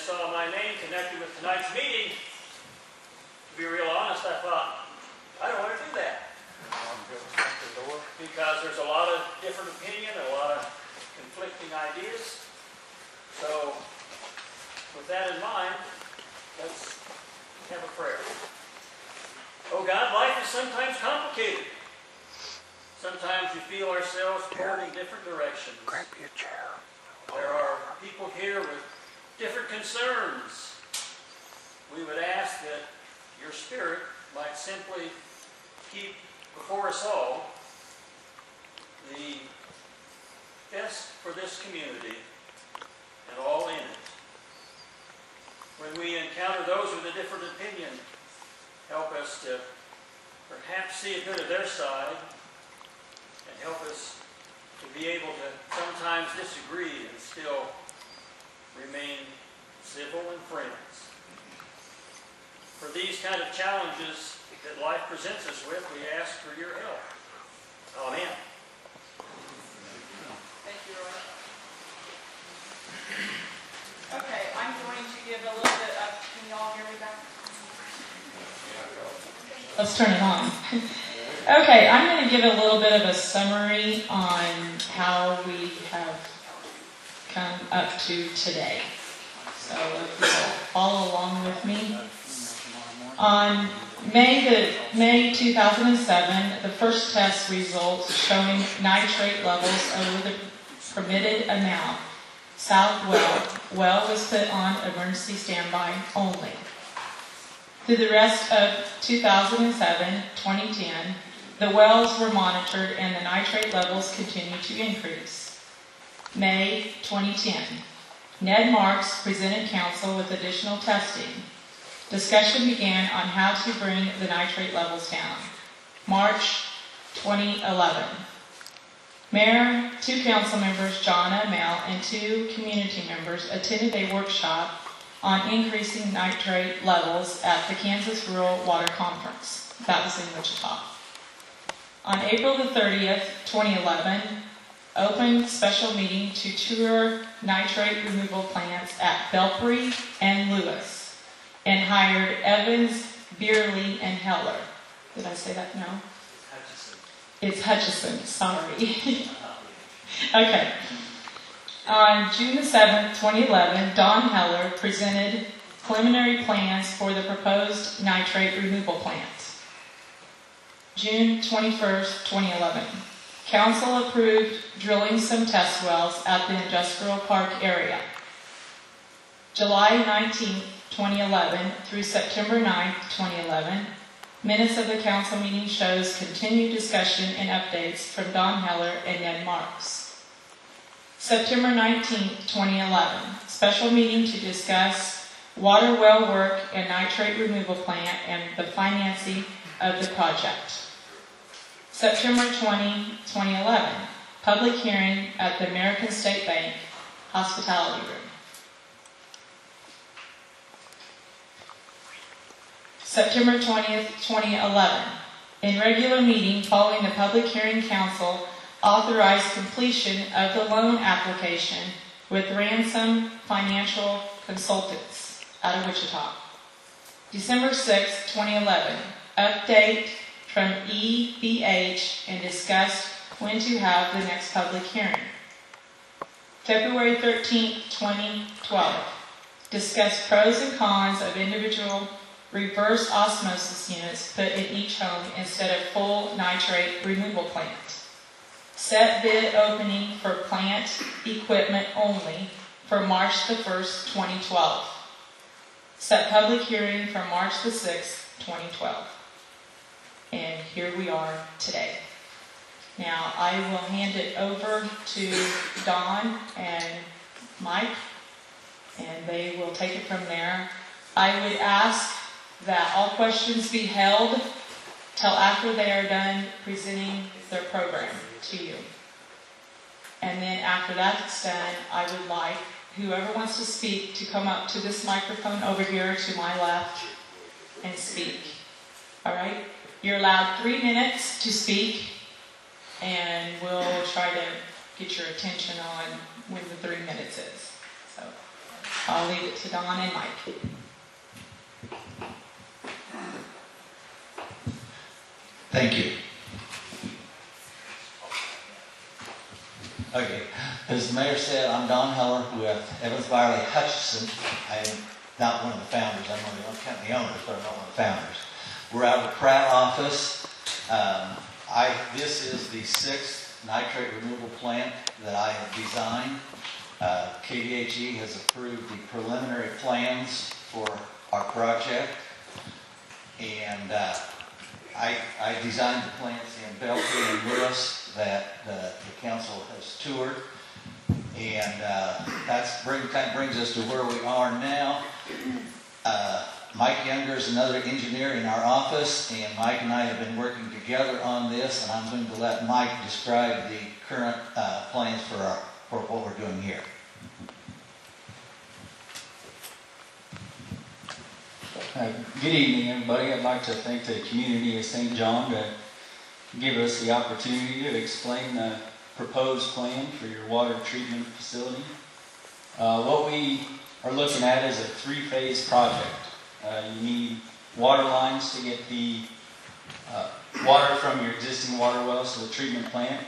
saw my name connected with tonight's meeting, to be real honest, I thought, I don't want to do that. Because there's a lot of different opinion, a lot of conflicting ideas. So, with that in mind, let's have a prayer. Oh God, life is sometimes complicated. Sometimes we feel ourselves pulled in different directions. Grab your chair. There are people here with different concerns. We would ask that your Spirit might simply keep before us all the best for this community and all in it. When we encounter those with a different opinion, help us to perhaps see a bit of their side and help us to be able to sometimes disagree and still remain civil and friends. For these kind of challenges that life presents us with, we ask for your help. Amen. Thank you, Roy. Okay, I'm going to give a little bit of, can y'all hear me back? Let's turn it on. Okay, I'm going to give a little bit of a summary on how we have come up to today. So if you'll follow along with me. On May 2007, the first test results showing nitrate levels over the permitted amount. South well was put on emergency standby only. Through the rest of 2007-2010, the wells were monitored and the nitrate levels continued to increase. May 2010, Ned Marks presented council with additional testing. Discussion began on how to bring the nitrate levels down. March 2011. Mayor, 2 council members, John and Mel, and 2 community members attended a workshop on increasing nitrate levels at the Kansas Rural Water Conference. That was in Wichita. On April the 30th, 2011, opened special meeting to tour nitrate removal plants at Belpre and Lewis, and hired Evans, Beerley, and Heller. Did I say that? No? Hutchison. It's Hutchison, sorry. Okay. On June the 7th, 2011, Don Heller presented preliminary plans for the proposed nitrate removal plant. June 21st, 2011. Council approved drilling some test wells at the industrial park area. July 19th, 2011 through September 9th, 2011, minutes of the council meeting shows continued discussion and updates from Don Heller and Ned Marks. September 19th, 2011, special meeting to discuss water well work and nitrate removal plant and the financing of the project. September 20, 2011, public hearing at the American State Bank Hospitality Room. September 20th, 2011, in regular meeting following the public hearing, council authorized completion of the loan application with Ransom Financial Consultants out of Wichita. December 6, 2011, update from EBH and discussed when to have the next public hearing. February 13, 2012, discussed pros and cons of individual reverse osmosis units put in each home instead of full nitrate removal plant. Set bid opening for plant equipment only for March the 1st, 2012. Set public hearing for March the 6th, 2012. And here we are today. Now I will hand it over to Don and Mike, and they will take it from there. I would ask that all questions be held till after they are done presenting their program to you. And then after that's done, I would like whoever wants to speak to come up to this microphone over here to my left and speak. All right? You're allowed 3 minutes to speak, and we'll try to get your attention on when the 3 minutes is. So. I'll leave it to Don and Mike. Thank you. Okay, as the mayor said, I'm Don Heller with Evans Byerly Hutchison. I am not one of the founders. I'm one of the owners, but I'm not one of the founders. We're out of the Pratt office. This is the 6th nitrate removal plant that I have designed. KDHE has approved the preliminary plans for our project, and I designed the plants in Belkey and Lewis that the council has toured, and that kind of brings us to where we are now. Mike Younger is another engineer in our office, and Mike and I have been working together on this, and I'm going to let Mike describe the current plans for what we're doing here. Good evening, everybody. I'd like to thank the community of St. John to give us the opportunity to explain the proposed plan for your water treatment facility. What we are looking at is a 3-phase project. You need water lines to get the water from your existing water wells to the treatment plant.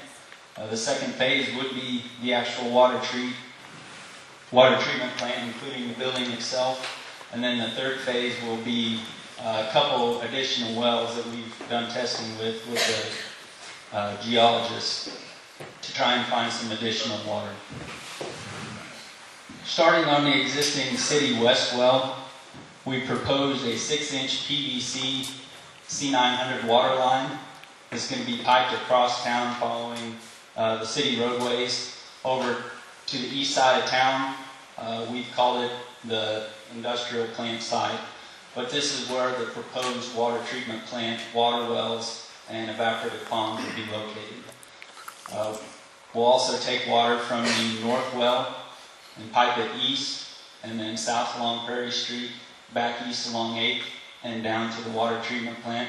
The second phase would be the actual water treatment plant, including the building itself. And then the third phase will be a couple additional wells that we've done testing with the geologists to try and find some additional water. Starting on the existing City West well, we proposed a 6-inch PVC C900 water line. It's going to be piped across town following the city roadways over to the east side of town. We've called it the industrial plant site, but this is where the proposed water treatment plant, water wells, and evaporative ponds will be located. We'll also take water from the north well and pipe it east and then south along Prairie Street, back east along 8th, and down to the water treatment plant.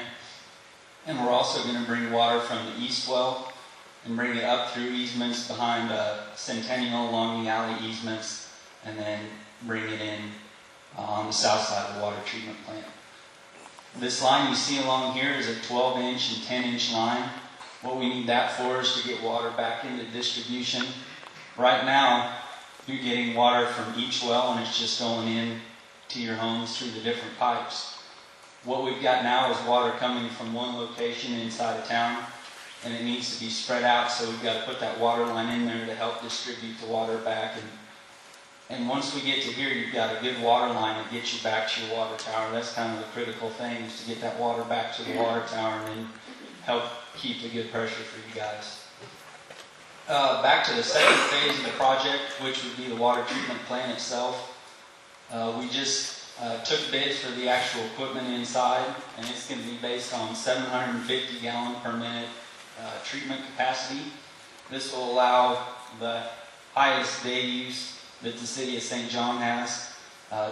And we're also going to bring water from the east well and bring it up through easements behind Centennial along the alley easements, and then bring it in on the south side of the water treatment plant. This line you see along here is a 12-inch and 10-inch line. What we need that for is to get water back into distribution. Right now, you're getting water from each well and it's just going in to your homes through the different pipes. What we've got now is water coming from one location inside of town, and it needs to be spread out, so we've got to put that water line in there to help distribute the water back. And once we get to here, you've got a good water line that gets you back to your water tower. That's kind of the critical thing, is to get that water back to the water tower and then help keep the good pressure for you guys. Back to the second phase of the project, which would be the water treatment plant itself. We just took bids for the actual equipment inside, and it's going to be based on 750 gallon per minute treatment capacity. This will allow the highest day use that the city of St. John has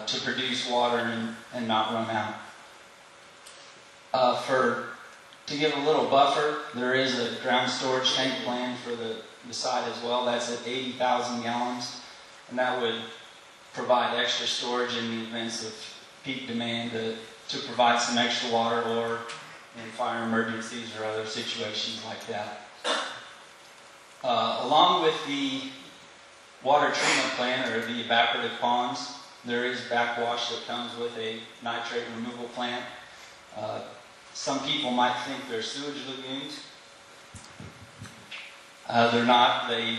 to produce water and not run out. To give a little buffer, there is a ground storage tank plan for the site as well. That's at 80,000 gallons, and that would provide extra storage in the events of peak demand to provide some extra water, or in fire emergencies or other situations like that. Along with the water treatment plant or the evaporative ponds, there is backwash that comes with a nitrate removal plant. Some people might think they're sewage lagoons. They're not. They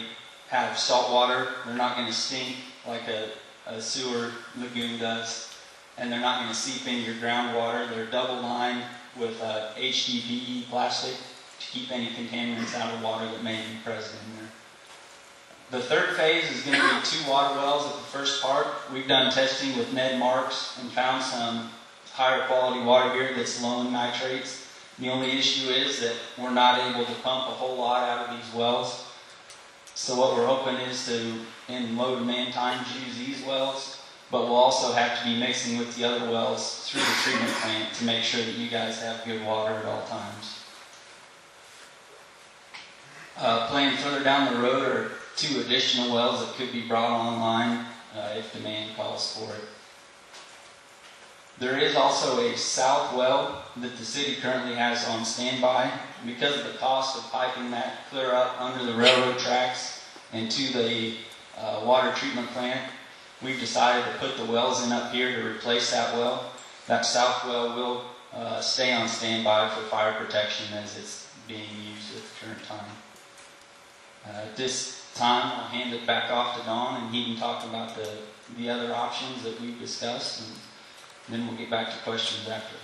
have salt water. They're not going to stink like a sewer lagoon does, and they're not going to seep into your groundwater. They're double lined with HDPE plastic to keep any contaminants out of water that may be present in there. The third phase is going to be 2 water wells at the first part. We've done testing with Ned Marks and found some higher quality water here that's low in nitrates. The only issue is that we're not able to pump a whole lot out of these wells. So what we're hoping is to, in low demand times, use these wells, but we'll also have to be mixing with the other wells through the treatment plant to make sure that you guys have good water at all times. Playing further down the road are 2 additional wells that could be brought online if demand calls for it. There is also a south well that the city currently has on standby. Because of the cost of piping that clear up under the railroad tracks and to the water treatment plant, we've decided to put the wells in up here to replace that well. That south well will stay on standby for fire protection as it's being used at the current time. At this time, I'll hand it back off to Don, and he can talk about the other options that we've discussed, and then we'll get back to questions after.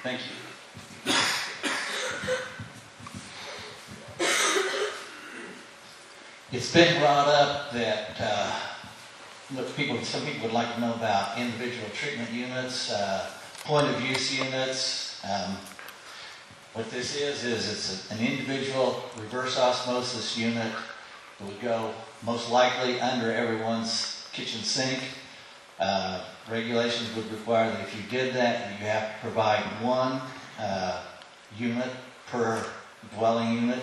Thank you. It's been brought up that some people would like to know about individual treatment units, point of use units. What this is it's an individual reverse osmosis unit that would go most likely under everyone's kitchen sink. Regulations would require that if you did that, you have to provide one unit per dwelling unit.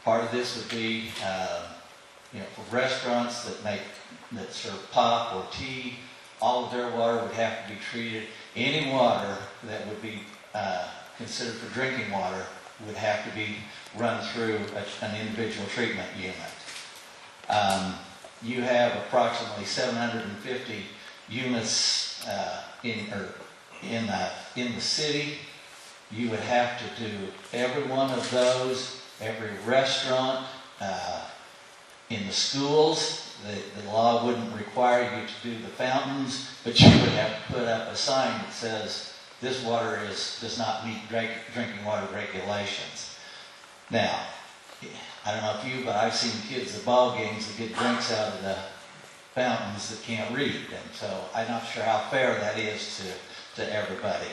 Part of this would be, for restaurants that serve pop or tea, all of their water would have to be treated. Any water that would be considered for drinking water would have to be run through an individual treatment unit. You have approximately 750 units in the city. You would have to do every one of those. Every restaurant, in the schools, the law wouldn't require you to do the fountains, but you would have to put up a sign that says this water does not meet drinking water regulations. Now, I don't know if you, but I've seen kids at ball games that get drinks out of the fountains that can't read, and so I'm not sure how fair that is to everybody.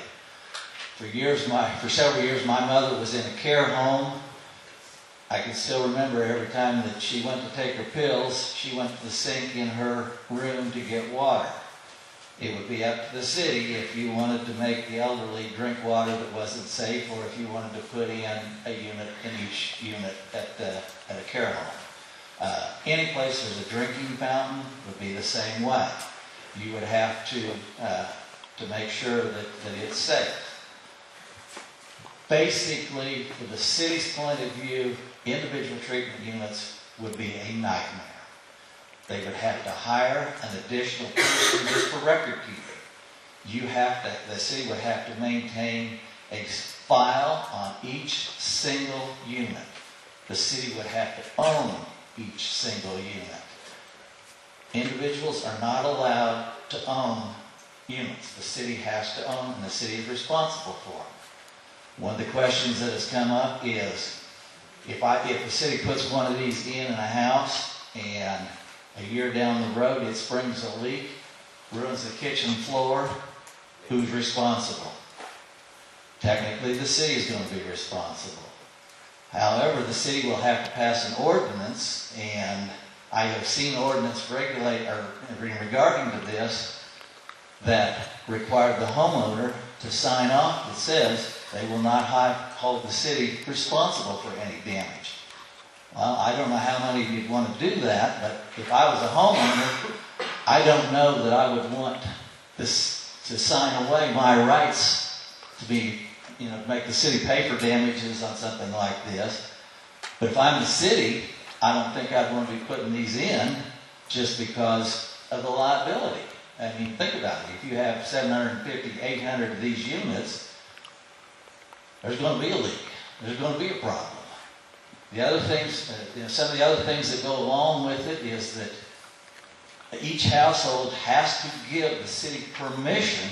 For several years, my mother was in a care home. I can still remember every time that she went to take her pills, she went to the sink in her room to get water. It would be up to the city if you wanted to make the elderly drink water that wasn't safe, or if you wanted to put in a unit in each unit at a care home. Any place there's a drinking fountain would be the same way. You would have to make sure that it's safe. Basically, from the city's point of view, individual treatment units would be a nightmare. They would have to hire an additional person just for record keeping. The city would have to maintain a file on each single unit. The city would have to own each single unit. Individuals are not allowed to own units. The city has to own, and the city is responsible for them. One of the questions that has come up is, if the city puts one of these in a house and a year down the road it springs a leak, ruins the kitchen floor, who's responsible? Technically, the city is going to be responsible. However, the city will have to pass an ordinance, and I have seen ordinance regarding to this that required the homeowner to sign off that says they will not hold the city responsible for any damage. Well, I don't know how many of you want to do that, but if I was a homeowner, I don't know that I would want this to sign away my rights to be, make the city pay for damages on something like this. But if I'm the city, I don't think I'd want to be putting these in just because of the liability. I mean, think about it. If you have 750, 800 of these units, there's going to be a leak. There's going to be a problem. The other things, some of the other things that go along with it is that each household has to give the city permission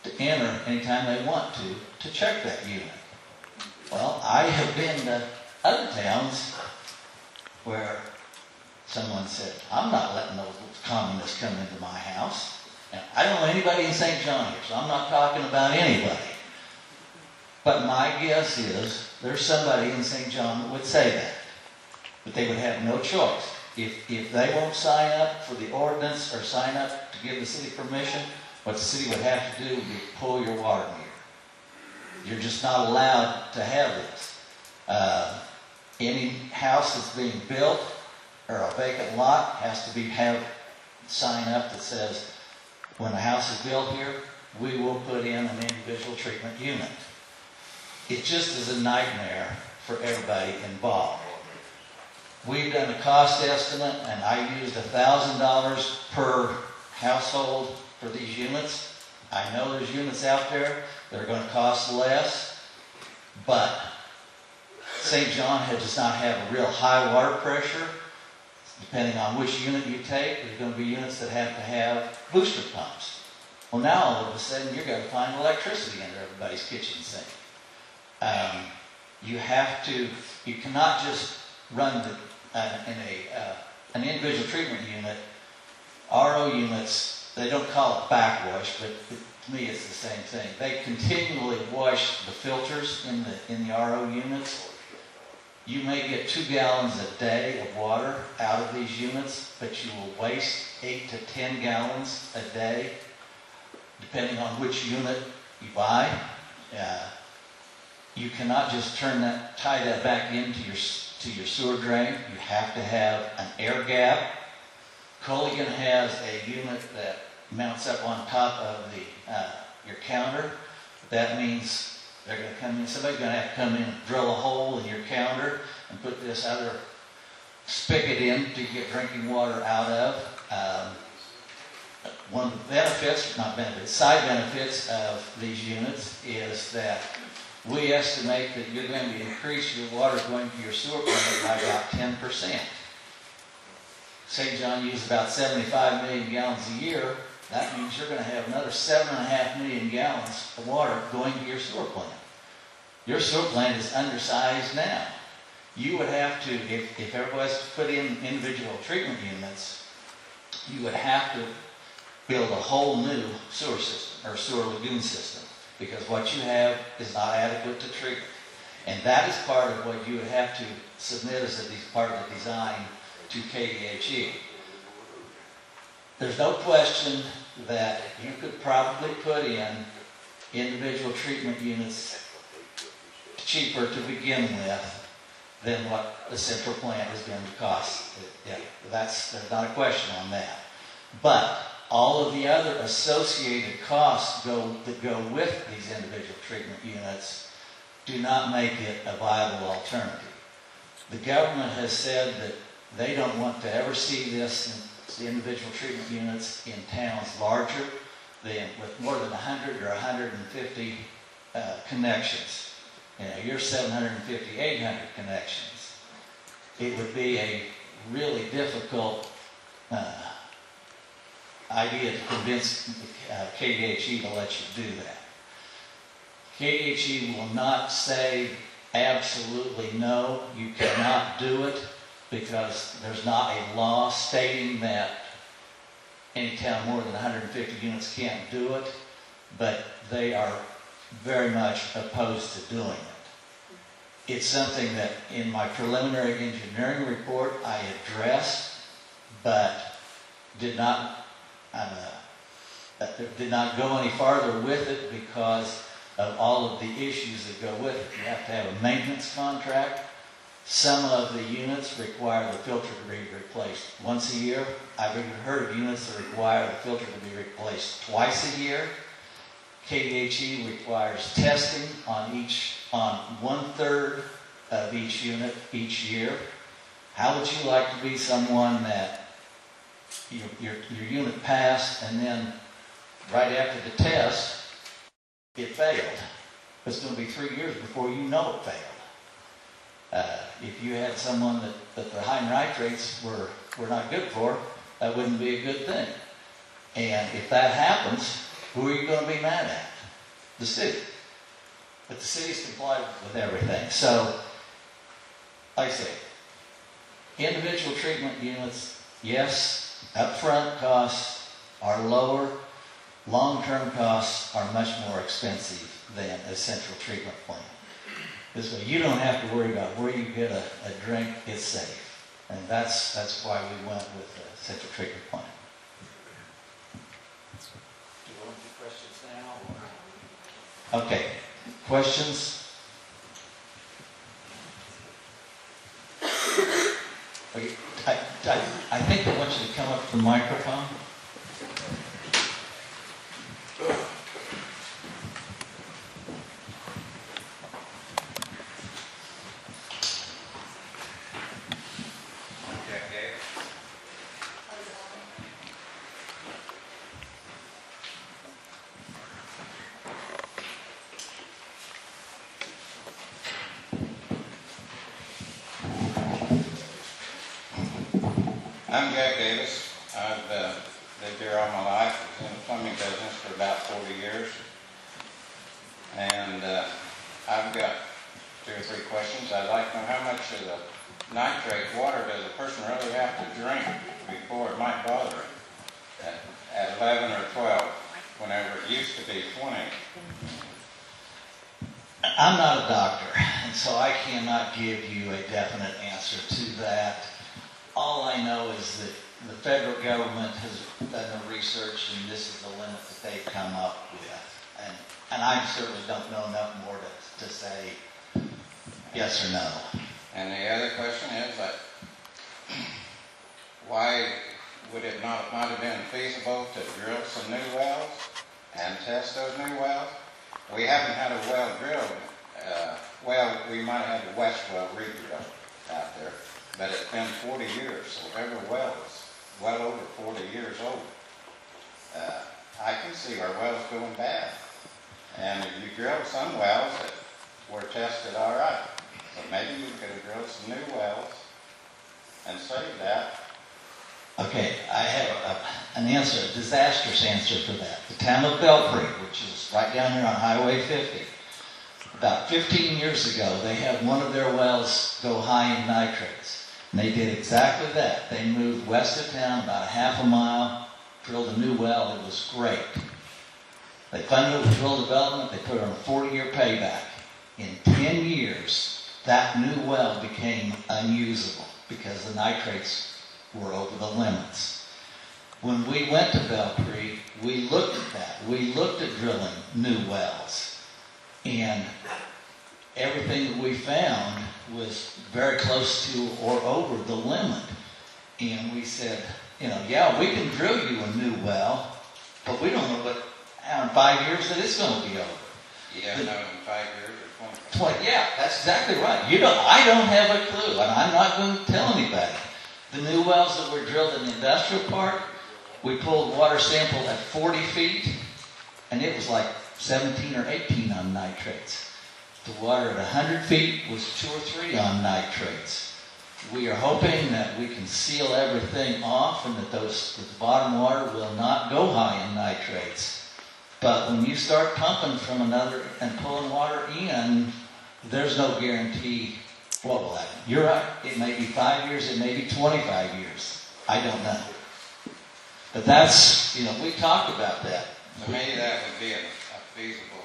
to enter anytime they want to check that unit. Well, I have been to other towns where someone said, I'm not letting those communists come into my house. And I don't know anybody in St. John here, so I'm not talking about anybody. But my guess is there's somebody in St. John that would say that. But they would have no choice. If they won't sign up for the ordinance or sign up to give the city permission, what the city would have to do would be pull your water meter. You're just not allowed to have this. Any house that's being built or a vacant lot has to have a sign up that says, when a house is built here, we will put in an individual treatment unit. It just is a nightmare for everybody involved. We've done a cost estimate, and I used $1,000 per household for these units. I know there's units out there that are going to cost less, but St. John does not have a real high water pressure. Depending on which unit you take, there's going to be units that have to have booster pumps. Well, now all of a sudden you're going to find electricity under everybody's kitchen sink. You cannot just run an individual treatment unit. RO units, they don't call it backwash, but to me it's the same thing. They continually wash the filters in the RO units. You may get 2 gallons a day of water out of these units, but you will waste 8 to 10 gallons a day, depending on which unit you buy. You cannot just tie that back into your sewer drain. You have to have an air gap. Culligan has a unit that mounts up on top of your counter. That means they're going to come in. Somebody's going to have to come in and drill a hole in your counter and put this other spigot in to get drinking water out of. One of the side benefits of these units is that we estimate that you're going to increase your water going to your sewer plant by about 10%. St. John uses about 75 million gallons a year. That means you're going to have another 7.5 million gallons of water going to your sewer plant. Your sewer plant is undersized now. You would have to, if everybody's to put in individual treatment units, you would have to build a whole new sewer system or sewer lagoon system, because what you have is not adequate to treat it. And that is part of what you would have to submit as part of the design to KDHE. There's no question that you could probably put in individual treatment units cheaper to begin with than what the central plant is going to cost. There's not a question on that. But all of the other associated costs that go with these individual treatment units do not make it a viable alternative. The government has said that they don't want to ever see this in individual treatment units in towns larger than with more than 100 or 150 connections. You're 750, 800 connections. It would be a really difficult idea to convince KDHE to let you do that. KDHE will not say absolutely no, you cannot do it, because there's not a law stating that any town more than 150 units can't do it, but they are very much opposed to doing it. It's something that in my preliminary engineering report I addressed, but did not go any farther with it because of all of the issues that go with it. You have to have a maintenance contract. Some of the units require the filter to be replaced once a year. I've even heard of units that require the filter to be replaced twice a year. KDHE requires testing on 1/3 of each unit each year. How would you like to be someone that your unit passed and then right after the test it failed? It's going to be 3 years before you know it failed. If you had someone that the high nitrates were not good for, that wouldn't be a good thing. And if that happens, who are you going to be mad at? The city. But the city's complied with everything. So, like I say, individual treatment units, yes, upfront costs are lower. Long-term costs are much more expensive than a central treatment plant. This way, you don't have to worry about where you get a drink. It's safe. And that's why we went with the central treatment plant. Do you want to do questions now? Okay. Questions? Okay. I think I want you to come up to the microphone. I'm Jack Davis. I've lived here all my life. I was in the plumbing business for about 40 years. And I've got 2 or 3 questions. I'd like to know how much of the nitrate water does a person really have to drink before it might bother it at 11 or 12, whenever it used to be 20. I'm not a doctor, and so I cannot give you a definite answer to that. All I know is that the federal government has done the research, and this is the limit that they've come up with. And I certainly don't know enough more to say yes or no. And the other question is that why would it not have been feasible to drill some new wells and test those new wells? We haven't had a well drilled. We might have had a west well re-drilled out there, but it's been 40 years, so every well is well over 40 years old. I can see our wells going bad. And if you drill some wells that were tested all right, so maybe you could have drilled some new wells and saved that. Okay, I have an answer, a disastrous answer for that. The town of Belpre, which is right down here on Highway 50, about 15 years ago, they had one of their wells go high in nitrates. And they did exactly that. They moved west of town about a half a mile, drilled a new well. It was great. They funded it with rural development. They put it on a 40-year payback. In 10 years, that new well became unusable because the nitrates were over the limits. When we went to Belpre, we looked at that. We looked at drilling new wells. And everything that we found was very close to or over the limit. And we said, yeah, we can drill you a new well, but we don't know how in 5 years that it's going to be over. You don't know in 5 years or 20. Yeah, that's exactly right. I don't have a clue, and I'm not going to tell anybody. The new wells that were drilled in the industrial park, we pulled water sample at 40 feet, and it was like 17 or 18 on nitrates. The water at 100 feet was 2 or 3 on nitrates. We are hoping that we can seal everything off and that the bottom water will not go high in nitrates. But when you start pumping from another and pulling water in, there's no guarantee what will happen. You're right. It may be 5 years. It may be 25 years. I don't know. But that's, we talked about that. To me, that would be a feasible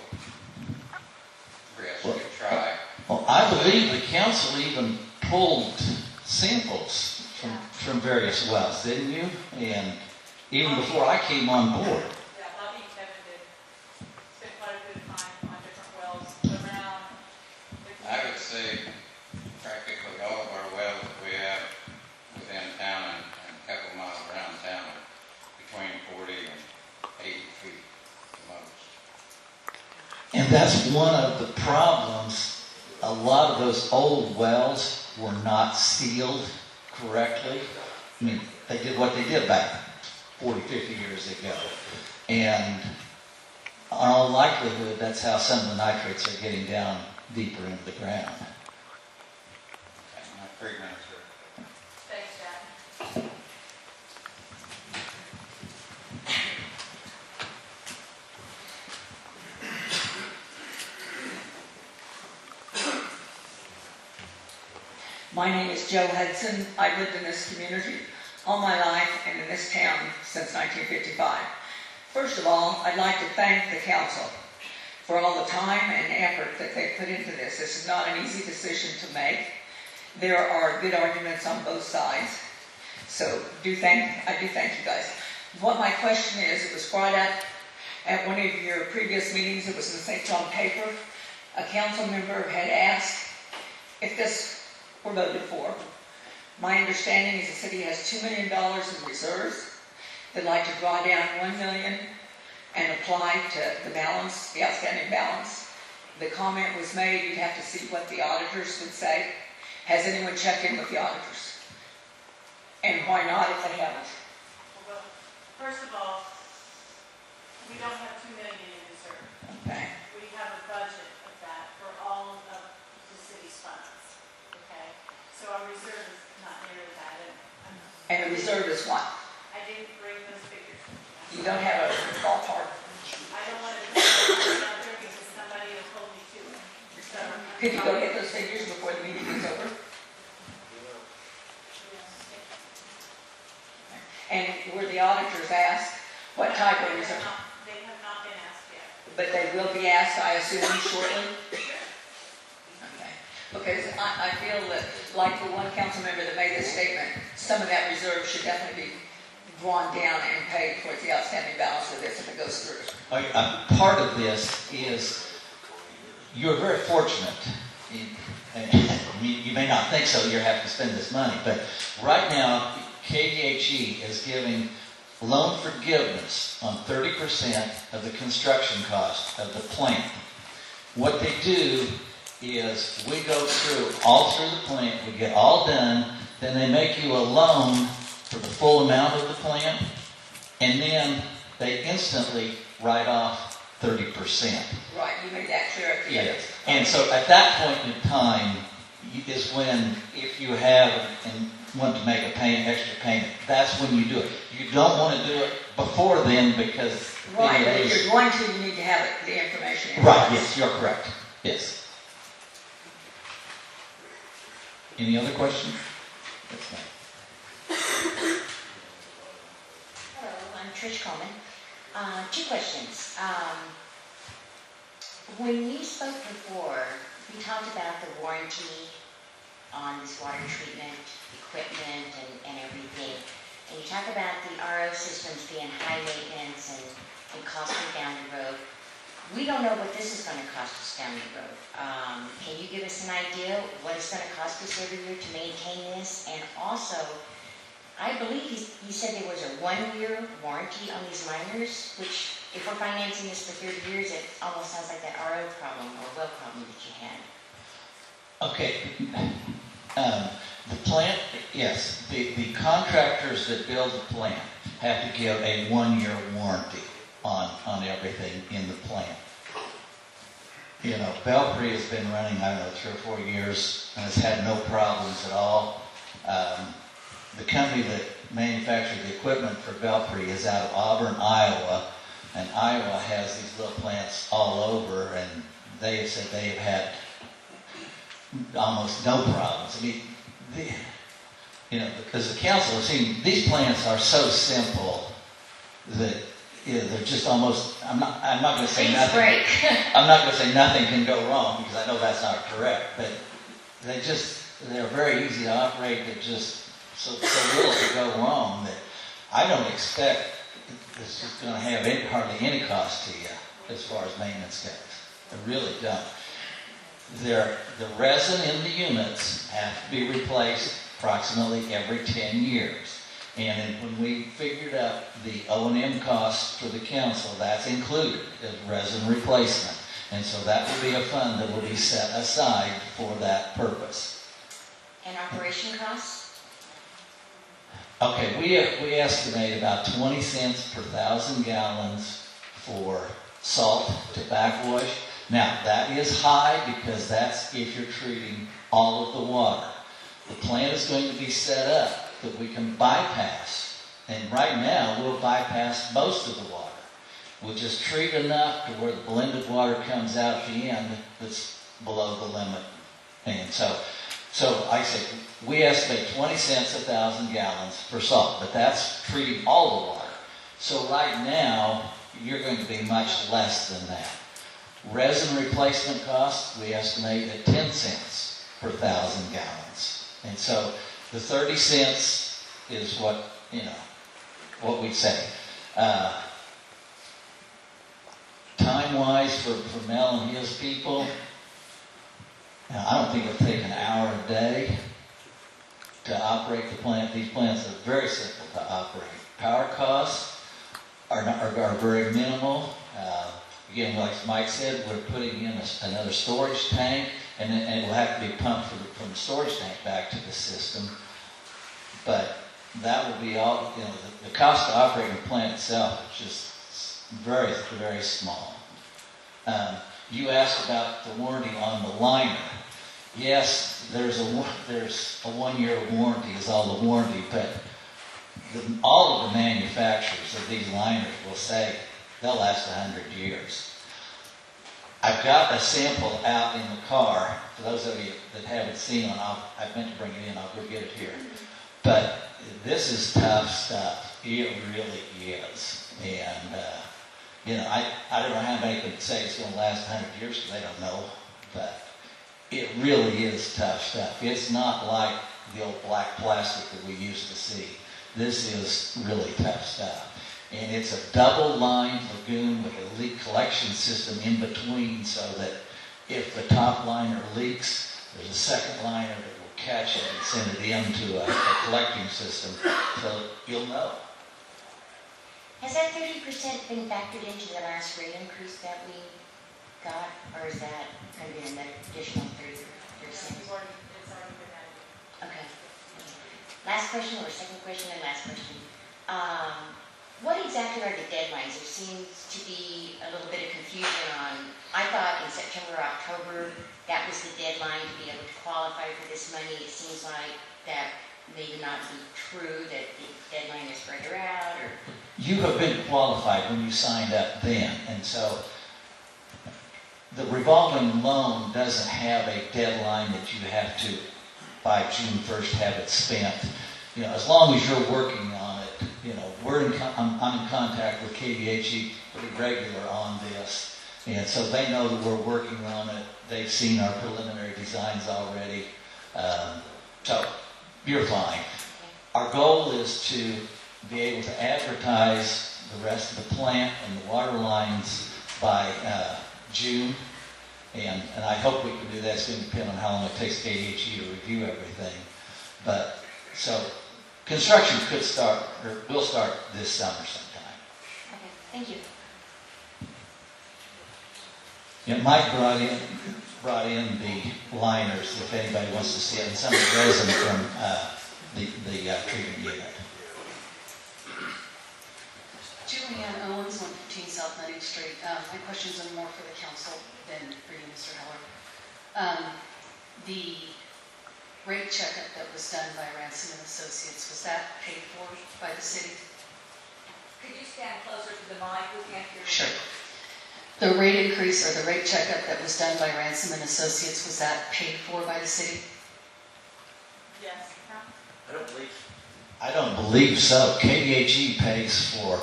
risk to try. Well, I believe the council even pulled samples from various wells, didn't you? And even before I came on board. Yeah, Bobby and Kevin did spend quite a bit of time on different wells around. I would say practically all of our wells that we have within town and a couple miles around town are between 40 and 80 feet the most. And that's one of the problems. A lot of those old wells were not sealed correctly. I mean, they did what they did back 40, 50 years ago. And in all likelihood, that's how some of the nitrates are getting down deeper into the ground. My 3 minutes are... Thanks, Jack. My name is Jo Hudson. I've lived in this community all my life and in this town since 1955. First of all, I'd like to thank the council for all the time and effort that they put into this. This is not an easy decision to make. There are good arguments on both sides. So I do thank you guys. What my question is, it was brought up at one of your previous meetings. It was in the St. John paper. A council member had asked if this were voted for. My understanding is the city has $2 million in reserves. They'd like to draw down $1 million and apply to the balance, the outstanding balance. The comment was made, you'd have to see what the auditors would say. Has anyone checked in with the auditors? And why not if they haven't? Well, first of all, we don't have $2 million in reserve. Okay. We have a budget of that for all of the city's funds, okay? So our reserve is not nearly that. And the reserve is what? I didn't bring those figures. You don't have a ballpark. I don't want to put it out there because somebody will hold me to it. So, Could you go get those figures before the meeting is over? And were the auditors asked what type of reserve? They have not been asked yet. But they will be asked, I assume, shortly? Okay. Because I feel that, like the one council member that made this statement, some of that reserve should definitely be drawn down and paid towards the outstanding balance of this if it goes through. Part of this is you're very fortunate. You may not think so, you have to spend this money, but right now, KDHE is giving loan forgiveness on 30% of the construction cost of the plant. What they do is we go all through the plant, we get all done, then they make you a loan for the full amount of the plant, and then they instantly write off 30%. Right, you made that clear at the end. Yes. And so at that point in time is when, if you have and want to make a extra payment, that's when you do it. You don't want to do it before then because Right, but if you're going to, you need to have the information in right, place. yes, you're correct. Yes. Any other questions? That's fine. Hello, I'm Trish Coleman. Two questions. When you spoke before, you talked about the warranty on this water treatment equipment and everything. And you talk about the RO systems being high maintenance and costing down the road. We don't know what this is going to cost us down the road. Can you give us an idea what it's going to cost us every year to maintain this? And also, I believe you said there was a 1-year warranty on these liners, which if we're financing this for 30 years, it almost sounds like that RO problem or well problem that you had. Okay. The plant, yes, the contractors that build the plant have to give a 1-year warranty on everything in the plant. You know, Belpre has been running, I don't know, 3 or 4 years and has had no problems at all. The company that manufactured the equipment for Belpre is out of Auburn, Iowa, and Iowa has these little plants all over, and they have said they have had almost no problems. I mean, because the council has seen these plants are so simple that they're just almost. I'm not going to say Things nothing. break. I'm not going to say nothing can go wrong because I know that's not correct. But they're very easy to operate. They're just so little to go wrong that I don't expect this is going to have hardly any cost to you as far as maintenance goes. I really don't. The resin in the units have to be replaced approximately every 10 years. And when we figured out the O&M costs for the council, that's included as resin replacement. And so that will be a fund that will be set aside for that purpose. And operation costs? Okay, we estimate about 20 cents per 1,000 gallons for salt to backwash. Now, that is high because that's if you're treating all of the water. The plant is going to be set up that we can bypass. And right now, we'll bypass most of the water. We'll just treat enough to where the blended water comes out at the end that's below the limit. And so I say, we estimate 20 cents a 1,000 gallons for salt, but that's treating all the water. So right now, you're going to be much less than that. Resin replacement cost, we estimate at 10 cents per 1,000 gallons. And so the 30 cents is what we say. Time-wise for Mel and his people, I don't think it'll take an hour a day. to operate the plant. These plants are very simple to operate. Power costs are very minimal. Again, like Mike said, we're putting in another storage tank, and it will have to be pumped from the storage tank back to the system. But that will be all, the cost to operate the plant itself is just very, very small. You asked about the warranty on the liner. Yes, there's a 1-year warranty is all the warranty, but all of the manufacturers of these liners will say they'll last 100 years. I've got a sample out in the car. For those of you that haven't seen it, I meant to bring it in. I'll go get it here. But this is tough stuff. It really is. And, I don't know how many can say it's going to last 100 years because they don't know. But it really is tough stuff. It's not like the old black plastic that we used to see. This is really tough stuff. And it's a double-lined lagoon with a leak collection system in between so that if the top liner leaks, there's a second liner that will catch it and send it into a collecting system so you'll know. Has that 30% been factored into the last rate increase that we got, or is that going to be an additional 30%? It's already been added. Okay. Last question, or second question and last question. What exactly are the deadlines? There seems to be a little bit of confusion on, I thought in September, October, that was the deadline to be able to qualify for this money. It seems like that may not be true, that the deadline is further out, or... You have been qualified when you signed up then, and so the revolving loan doesn't have a deadline that you have to, by June 1st, have it spent. As long as you're working on it, I'm in contact with KVHE pretty regular on this, and so they know that we're working on it. They've seen our preliminary designs already, so you're fine. Our goal is to be able to advertise the rest of the plant and the water lines by June, and I hope we can do that. It's going to depend on how long it takes KVHE to review everything. But so construction could start, or will start this summer sometime. Okay, thank you. Mike brought in the liners, if anybody wants to see it, and some of the resin from the treatment unit. Julianne Owens, 115 South 90th Street. My questions are more for the council than for you, Mr. Heller. The rate checkup that was done by Ransom and Associates, was that paid for by the city? Could you stand closer to the mic? We can't hear you. Sure. The rate increase or the rate checkup that was done by Ransom and Associates, was that paid for by the city? Yes. I don't believe so. KVHE pays for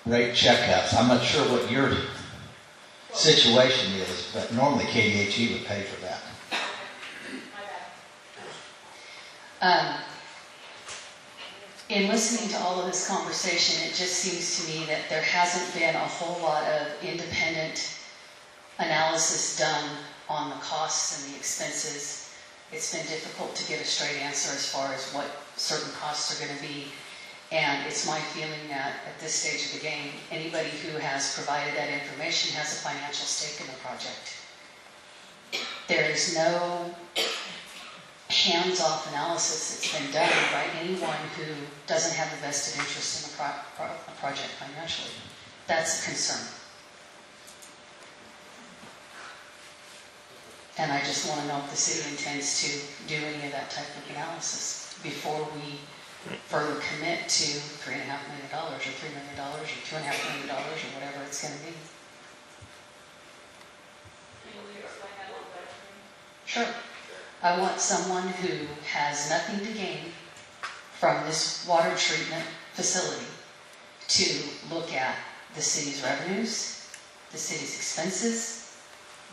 rate checkups. I'm not sure what your situation is, but normally KVHE would pay for that. In listening to all of this conversation, it just seems to me that there hasn't been a whole lot of independent analysis done on the costs and the expenses. It's been difficult to get a straight answer as far as what certain costs are going to be. And it's my feeling that at this stage of the game, anybody who has provided that information has a financial stake in the project. There is no hands-off analysis that's been done by anyone who doesn't have a vested interest in a project financially. That's a concern. And I just want to know if the city intends to do any of that type of analysis before we further commit to $3.5 million or $3 million or $2.5 million or whatever it's going to be. Can you explain that a little better to me? Sure. I want someone who has nothing to gain from this water treatment facility to look at the city's revenues, the city's expenses,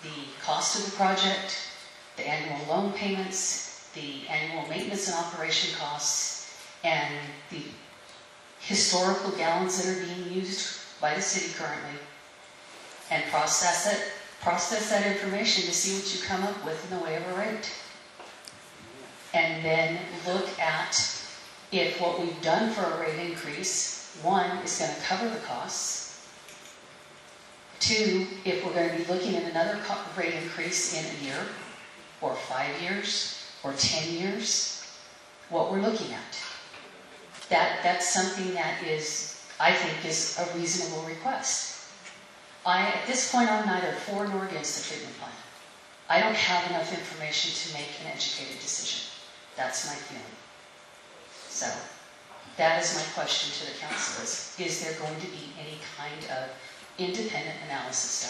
the cost of the project, the annual loan payments, the annual maintenance and operation costs, and the historical gallons that are being used by the city currently, and process that information to see what you come up with in the way of a rate. and then look at if what we've done for a rate increase, one, is going to cover the costs. Two, if we're going to be looking at another rate increase in a year, or 5 years, or 10 years, what we're looking at. That's something that is, I think, is a reasonable request. At this point, I'm neither for nor against the treatment plant. I don't have enough information to make an educated decision. That's my feeling. So, that is my question to the council is there going to be any kind of independent analysis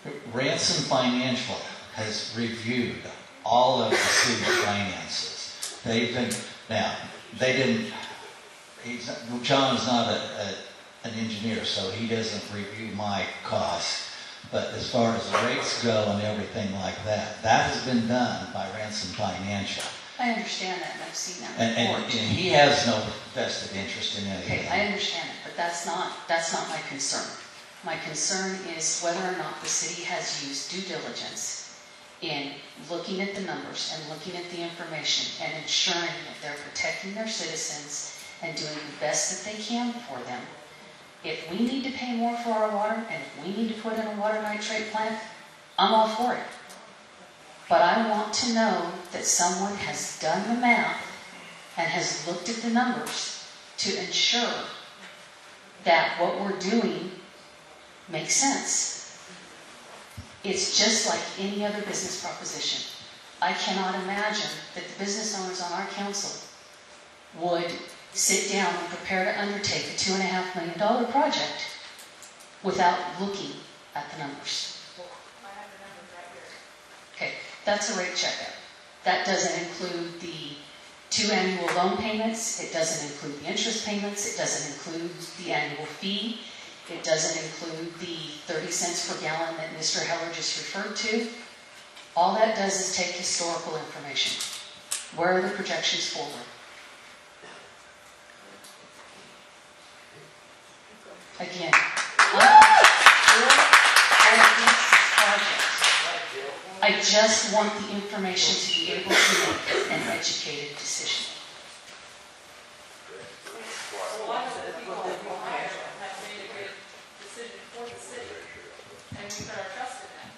done? Ransom Financial has reviewed all of the city's finances. John is not an engineer, so he doesn't review my costs. But as far as the rates go and everything like that, that has been done by Ransom Financial. I understand that, and I've seen that And report. he has no vested interest in anything. Okay, I understand it, but that's not my concern. My concern is whether or not the city has used due diligence in looking at the numbers and looking at the information and ensuring that they're protecting their citizens and doing the best that they can for them. If we need to pay more for our water and if we need to put in a water nitrate plant, I'm all for it. But I want to know that someone has done the math and has looked at the numbers to ensure that what we're doing makes sense. It's just like any other business proposition. I cannot imagine that the business owners on our council would sit down and prepare to undertake a $2.5 million project without looking at the numbers. I have the numbers right here. Okay, that's a rate checkout. That doesn't include the 2 annual loan payments. It doesn't include the interest payments. It doesn't include the annual fee. It doesn't include the 30 cents per gallon that Mr. Heller just referred to. All that does is take historical information. Where are the projections forward? Again, I just want the information to be able to make an educated decision. A lot of the people that we hire have made a good decision for the city, and we put our trust in them.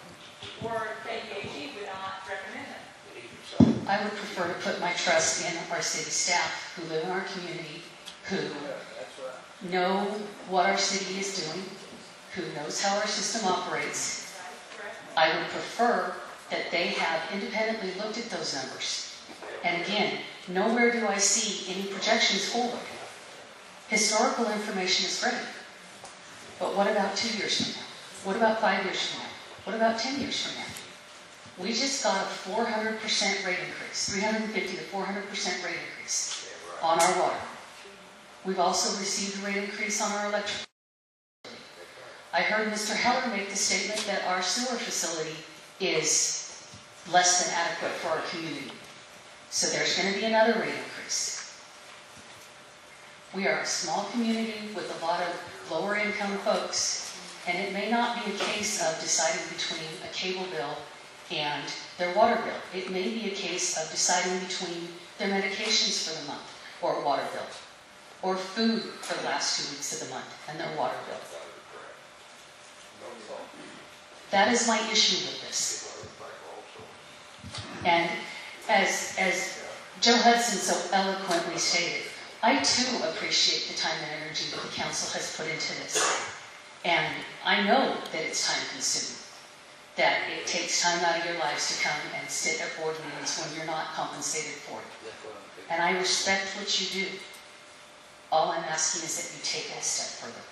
Or KDAG would not recommend them. I would prefer to put my trust in our city staff who live in our community, who know what our city is doing, who knows how our system operates. I would prefer that they have independently looked at those numbers. And again, nowhere do I see any projections forward. Historical information is great. But what about 2 years from now? What about 5 years from now? What about 10 years from now? We just got a 400% rate increase, 350 to 400% rate increase on our water. We've also received a rate increase on our electric. I heard Mr. Heller make the statement that our sewer facility is less than adequate for our community. So there's going to be another rate increase. We are a small community with a lot of lower income folks, and it may not be a case of deciding between a cable bill and their water bill. It may be a case of deciding between their medications for the month or a water bill, or food for the last 2 weeks of the month and their water bill. That is my issue with this. And as Joe Hudson so eloquently stated, I too appreciate the time and energy that the council has put into this. And I know that it's time consuming, that it takes time out of your lives to come and sit at board meetings when you're not compensated for it. And I respect what you do. All I'm asking is that you take it a step further.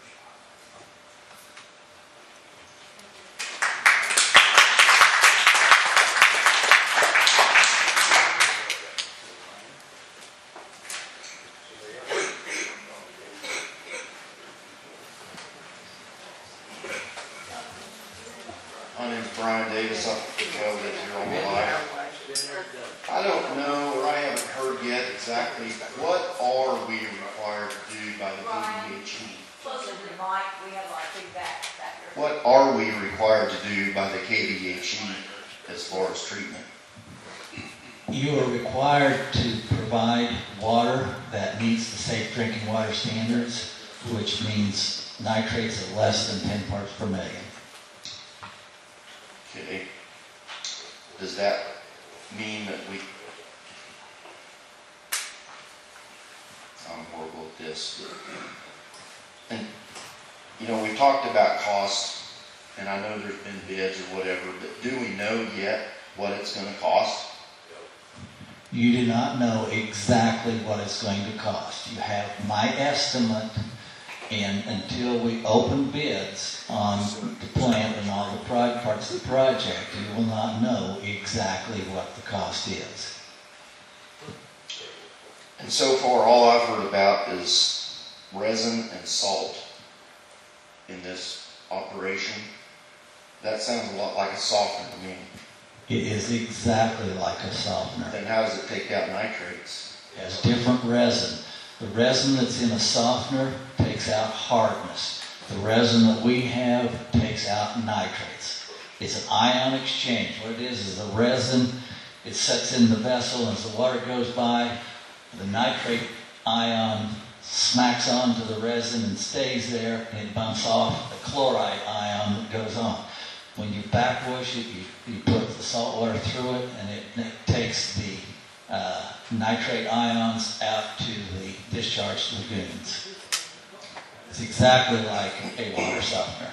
My name's Brian Davis. I've lived here all my life. I don't know, or I haven't heard yet exactly what are we required to do by the KDHE? Closer to the mic, we have our feedback back here. What are we required to do by the KDHE as far as treatment? You are required to provide water that meets the safe drinking water standards, which means nitrates of less than 10 parts per million. Okay. Does that mean that I'm horrible at this. And, you know, we've talked about cost, and I know there's been bids or whatever, but do we know yet what it's going to cost? You do not know exactly what it's going to cost. You have my estimate, and until we open bids on the plant and all the parts of the project, you will not know exactly what the cost is. And so far, all I've heard about is resin and salt in this operation. That sounds a lot like a softener to me. It is exactly like a softener. Then how does it take out nitrates? It has different resin. The resin that's in a softener takes out hardness. The resin that we have takes out nitrates. It's an ion exchange. What it is the resin, it sets in the vessel, and as the water goes by, the nitrate ion smacks onto the resin and stays there, and it bumps off the chloride ion that goes on. When you backwash it, you put the salt water through it, and it takes the nitrate ions out to the discharge lagoons. It's exactly like a water softener.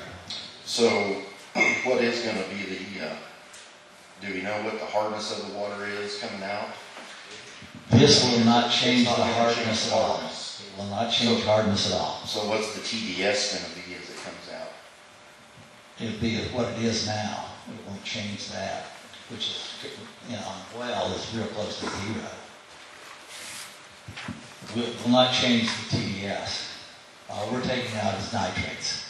So, what is going to be the, do we know what the hardness of the water is coming out? This will not change the hardness at all. It will not change hardness at all. So what's the TDS going to be as it comes out? It'll be what it is now. It won't change that, which is, you know, on well, it's real close to zero. It will not change the TDS. All we're taking out is nitrates.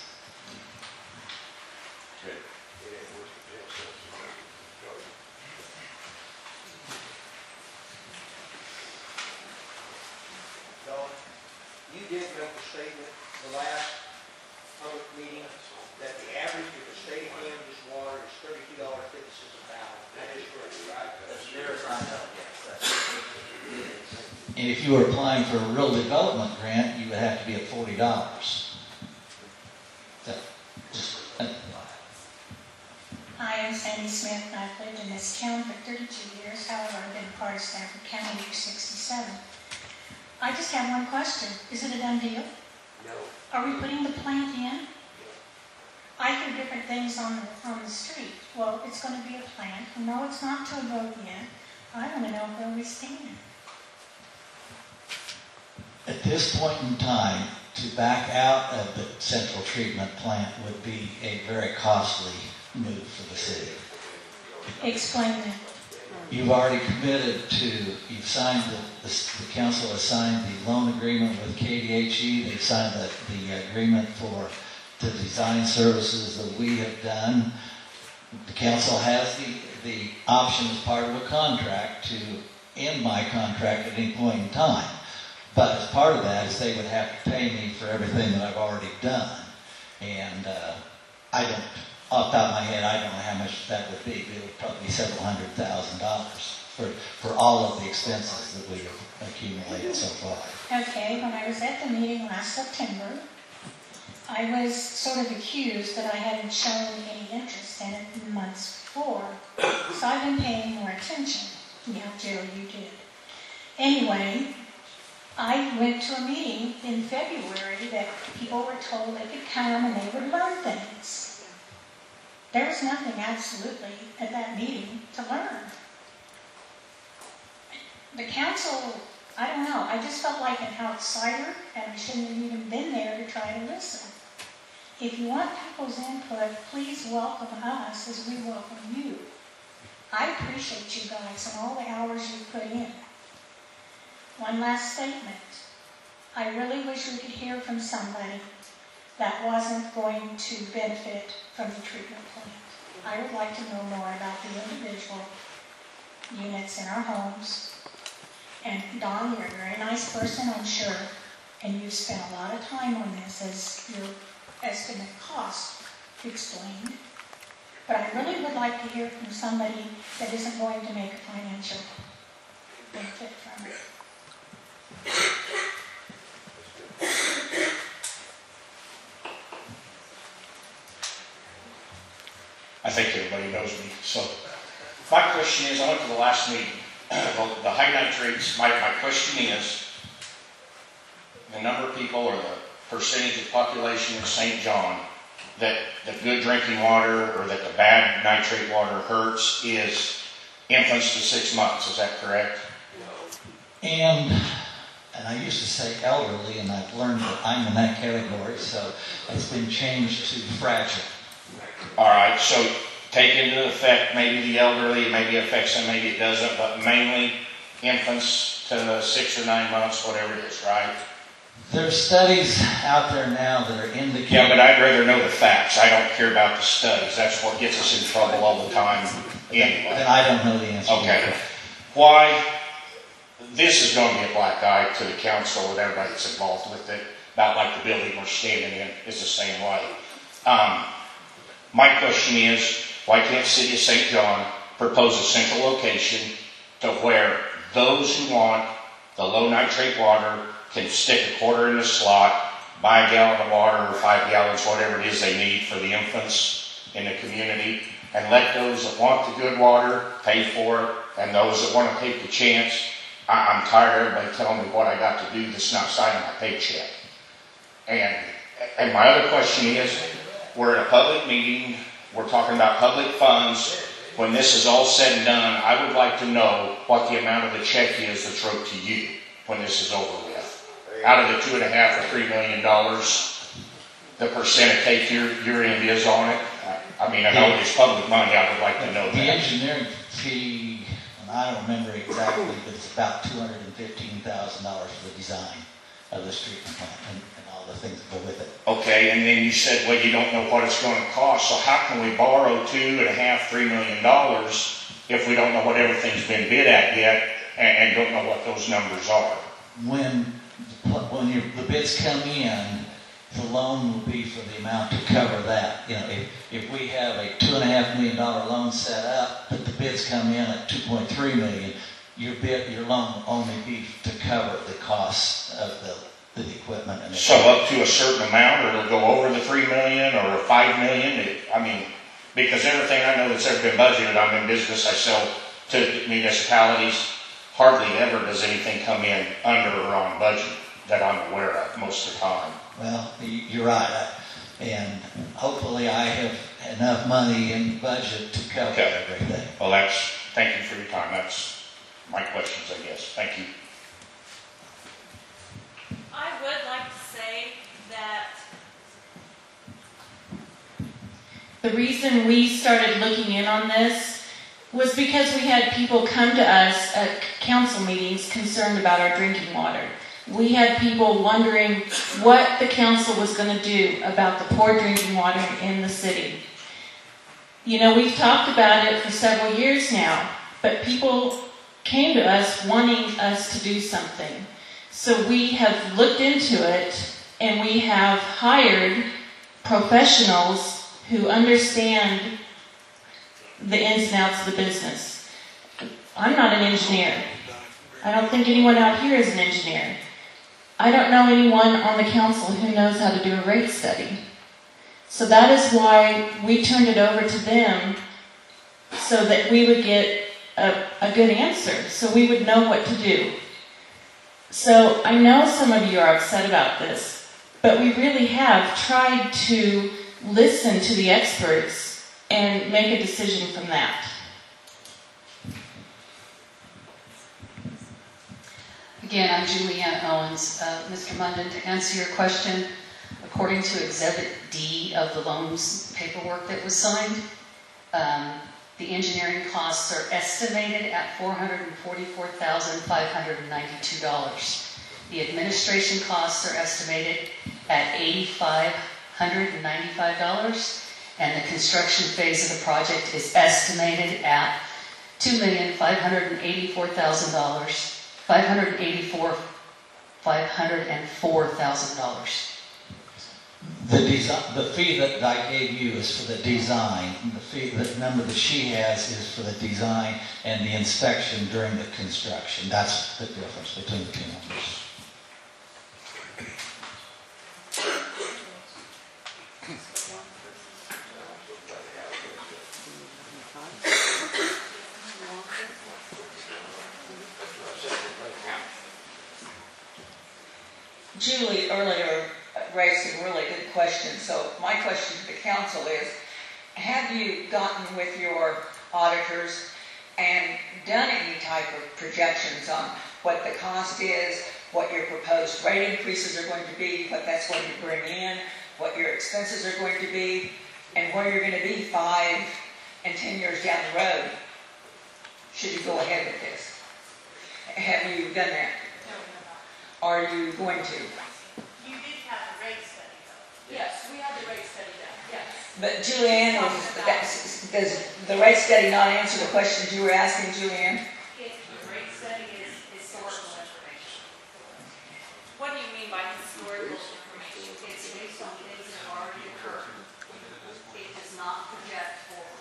You did make the statement the last public meeting that the average of the state of Kansas water is $32.50 a gallon. That is correct, right? As near as I know, yes. And if you were applying for a real development grant, you would have to be at $40. So, Hi, I'm Sandy Smith, and I've lived in this town for 32 years. However, I've been part of Stafford County for 67. I just have one question. Is it a done deal? No. Are we putting the plant in? I hear different things on the street. Well, it's going to be a plant. No, it's not till a vote yet. I want to know where we stand. at this point in time, to back out of the central treatment plant would be a very costly move for the city. Explain that. You've already committed to, you've signed, the council has signed the loan agreement with KDHE. They've signed the agreement for the design services that we have done. The council has the option as part of a contract to end my contract at any point in time. But as part of that is they would have to pay me for everything that I've already done. And I don't, off the top of my head, I don't know how much that would be, but it would probably be several $100,000 for all of the expenses that we have accumulated so far. Okay, when I was at the meeting last September, I was sort of accused that I hadn't shown any interest in it in months before. So I've been paying more attention. Yeah, Jerry, you did. Anyway, I went to a meeting in February that people were told they could come and they would learn things. There was nothing absolutely at that meeting to learn. The council, I don't know, I just felt like an outsider and I shouldn't have even been there to try to listen. If you want people's input, please welcome us as we welcome you. I appreciate you guys and all the hours you put in. One last statement. I really wish we could hear from somebody that wasn't going to benefit from the treatment plant. I would like to know more about the individual units in our homes. And Don, you're a very nice person, I'm sure, and you've spent a lot of time on this as your estimate cost explained. But I really would like to hear from somebody that isn't going to make a financial benefit from it. I think everybody knows me. So my question is, I went to the last meeting, the high nitrates, my question is, the number of people or the percentage of population in St. John that the good drinking water or that the bad nitrate water hurts is infants to 6 months. Is that correct? And I used to say elderly, and I've learned that I'm in that category, so it's been changed to fragile. All right, so take into effect maybe the elderly, it maybe affects them, maybe it doesn't, but mainly infants to 6 or 9 months, whatever it is, right? There's studies out there now that are indicating... Yeah, but I'd rather know the facts. I don't care about the studies. That's what gets us in trouble all the time anyway. Then I don't know the answer. Okay. Why? This is going to be a black eye to the council and everybody that's involved with it, about like the building we're standing in is the same way. My question is, why can't City of St. John propose a central location to where those who want the low nitrate water can stick a quarter in the slot, buy a gallon of water or 5 gallons, whatever it is they need for the infants in the community, and let those that want the good water pay for it, and those that want to take the chance. I'm tired of everybody telling me what I got to do that's not signing my paycheck. And my other question is, we're in a public meeting, we're talking about public funds. When this is all said and done, I would like to know what the amount of the check is that's wrote to you when this is over with. Out of the $2.5 or $3 million, the percent of take your end is on it. I mean, I know it's public money, I would like to know that. The engineering fee, and I don't remember exactly, but it's about $215,000 for the design of this treatment plant and all the things that go with it. Okay, and then you said, well, you don't know what it's going to cost, so how can we borrow $2.5, $3 million if we don't know what everything's been bid at yet and don't know what those numbers are? When the bids come in, the loan will be for the amount to cover that. You know, if we have a $2.5 million loan set up, but the bids come in at $2.3 million, your loan will only be to cover the cost of the equipment. And so up to a certain amount, or it'll go over the $3 million or $5 million. I mean, because everything I know that's ever been budgeted, I'm in business, I sell to municipalities. Hardly ever does anything come in under or on budget that I'm aware of most of the time. Well, you're right. And hopefully I have enough money in the budget to cover everything. Well, thank you for your time. That's my questions, I guess. Thank you. I would like to say that The reason we started looking in on this was because we had people come to us at council meetings concerned about our drinking water. We had people wondering what the council was going to do about the poor drinking water in the city. You know, we've talked about it for several years now, but people came to us wanting us to do something. So we have looked into it, and we have hired professionals who understand the ins and outs of the business. I'm not an engineer. I don't think anyone out here is an engineer. I don't know anyone on the council who knows how to do a rate study. So that is why we turned it over to them, so that we would get a good answer, so we would know what to do. So I know some of you are upset about this, but we really have tried to listen to the experts and make a decision from that. Again, I'm Julianne Owens. Mr. Munden, to answer your question, according to Exhibit D of the loans paperwork that was signed, the engineering costs are estimated at $444,592. The administration costs are estimated at $8,595, and the construction phase of the project is estimated at $2,504,000. $504,000. The fee that I gave you is for the design. The number that she has is for the design and the inspection during the construction. That's the difference between the two numbers. Julie earlier raised some really good questions, so my question to the council is, have you gotten with your auditors and done any type of projections on what the cost is, what your proposed rate increases are going to be, what that's going to bring in, what your expenses are going to be, and where you're going to be 5 and 10 years down the road, should you go ahead with this? Have you done that? Are you going to? You did have the rate study though. Yes, we had the rate study done, yes. But Julianne, does the rate study not answer the questions you were asking, Julianne? The rate study is historical information. What do you mean by historical information? It's based on things that have already occurred. It does not project forward.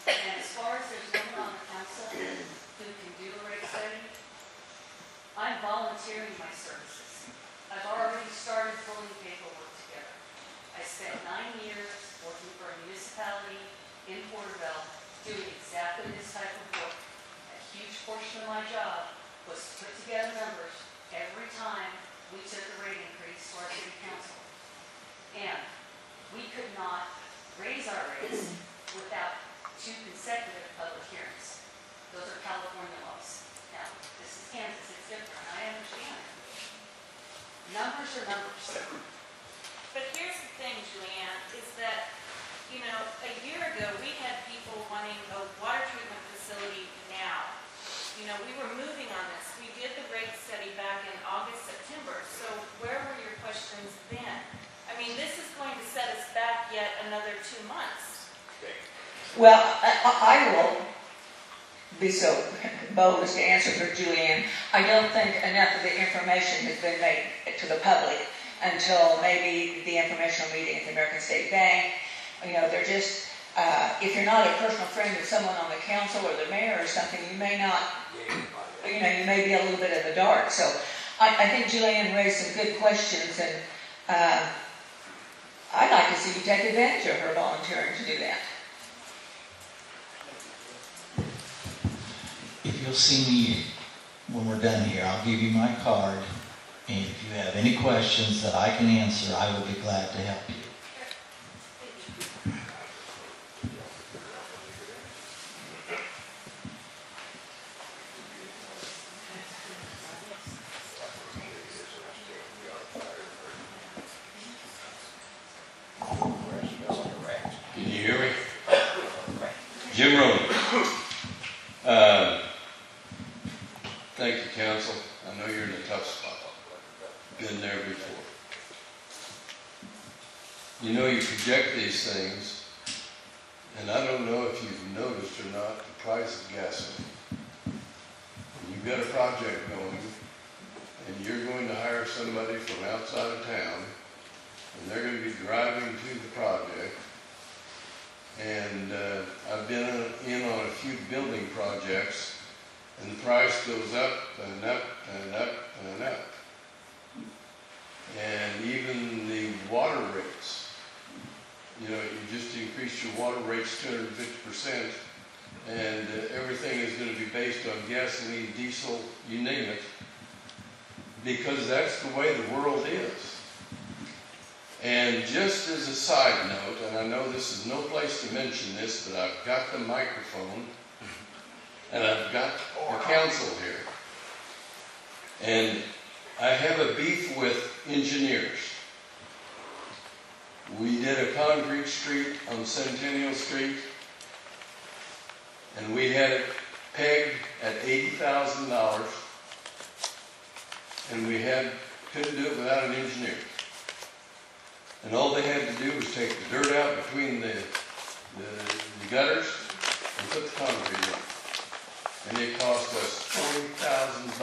And as far as there's no one on the council who can do a rate study, I'm volunteering my services. I've already started pulling paperwork together. I spent 9 years working for a municipality in Porterville doing exactly this type of work. A huge portion of my job was to put together numbers every time we took a rate increase to our city council. And we could not raise our rates without 2 consecutive public hearings. Those are California laws. Now, this is Kansas, it's different, I understand. Numbers are numbers. But here's the thing, Julianne, is that, you know, a year ago, we had people wanting a water treatment facility now. You know, we were moving on this. We did the rate study back in August, September, so where were your questions then? I mean, this is going to set us back yet another 2 months. Well, I will be so bold as to answer for Julianne. I don't think enough of the information has been made to the public until maybe the informational meeting at the American State Bank. You know, they're just, if you're not a personal friend of someone on the council or the mayor or something, you may not, you know, you may be a little bit in the dark. So I think Julianne raised some good questions, and I'd like to see you take advantage of her volunteering to do that. If you'll see me when we're done here, I'll give you my card, and if you have any questions that I can answer, I will be glad to help you. Can you hear me? Jim Roman. Thank you, council. I know you're in a tough spot. Been there before. You know, you project these things, and I don't know if you've noticed or not the price of gasoline. You've got a project going, and you're going to hire somebody from outside of town, and they're going to be driving to the project. And I've been in on a few building projects, and the price goes up and up and up and up. And even the water rates, you know, you just increased your water rates 250%, and everything is going to be based on gasoline, diesel, you name it, because that's the way the world is. And just as a side note, and I know this is no place to mention this, but I've got the microphone, and I've got the council here. And I have a beef with engineers. We did a concrete street on Centennial Street, and we had it pegged at $80,000, and we couldn't do it without an engineer. And all they had to do was take the dirt out between the gutters and put the concrete in. And it cost us $40,000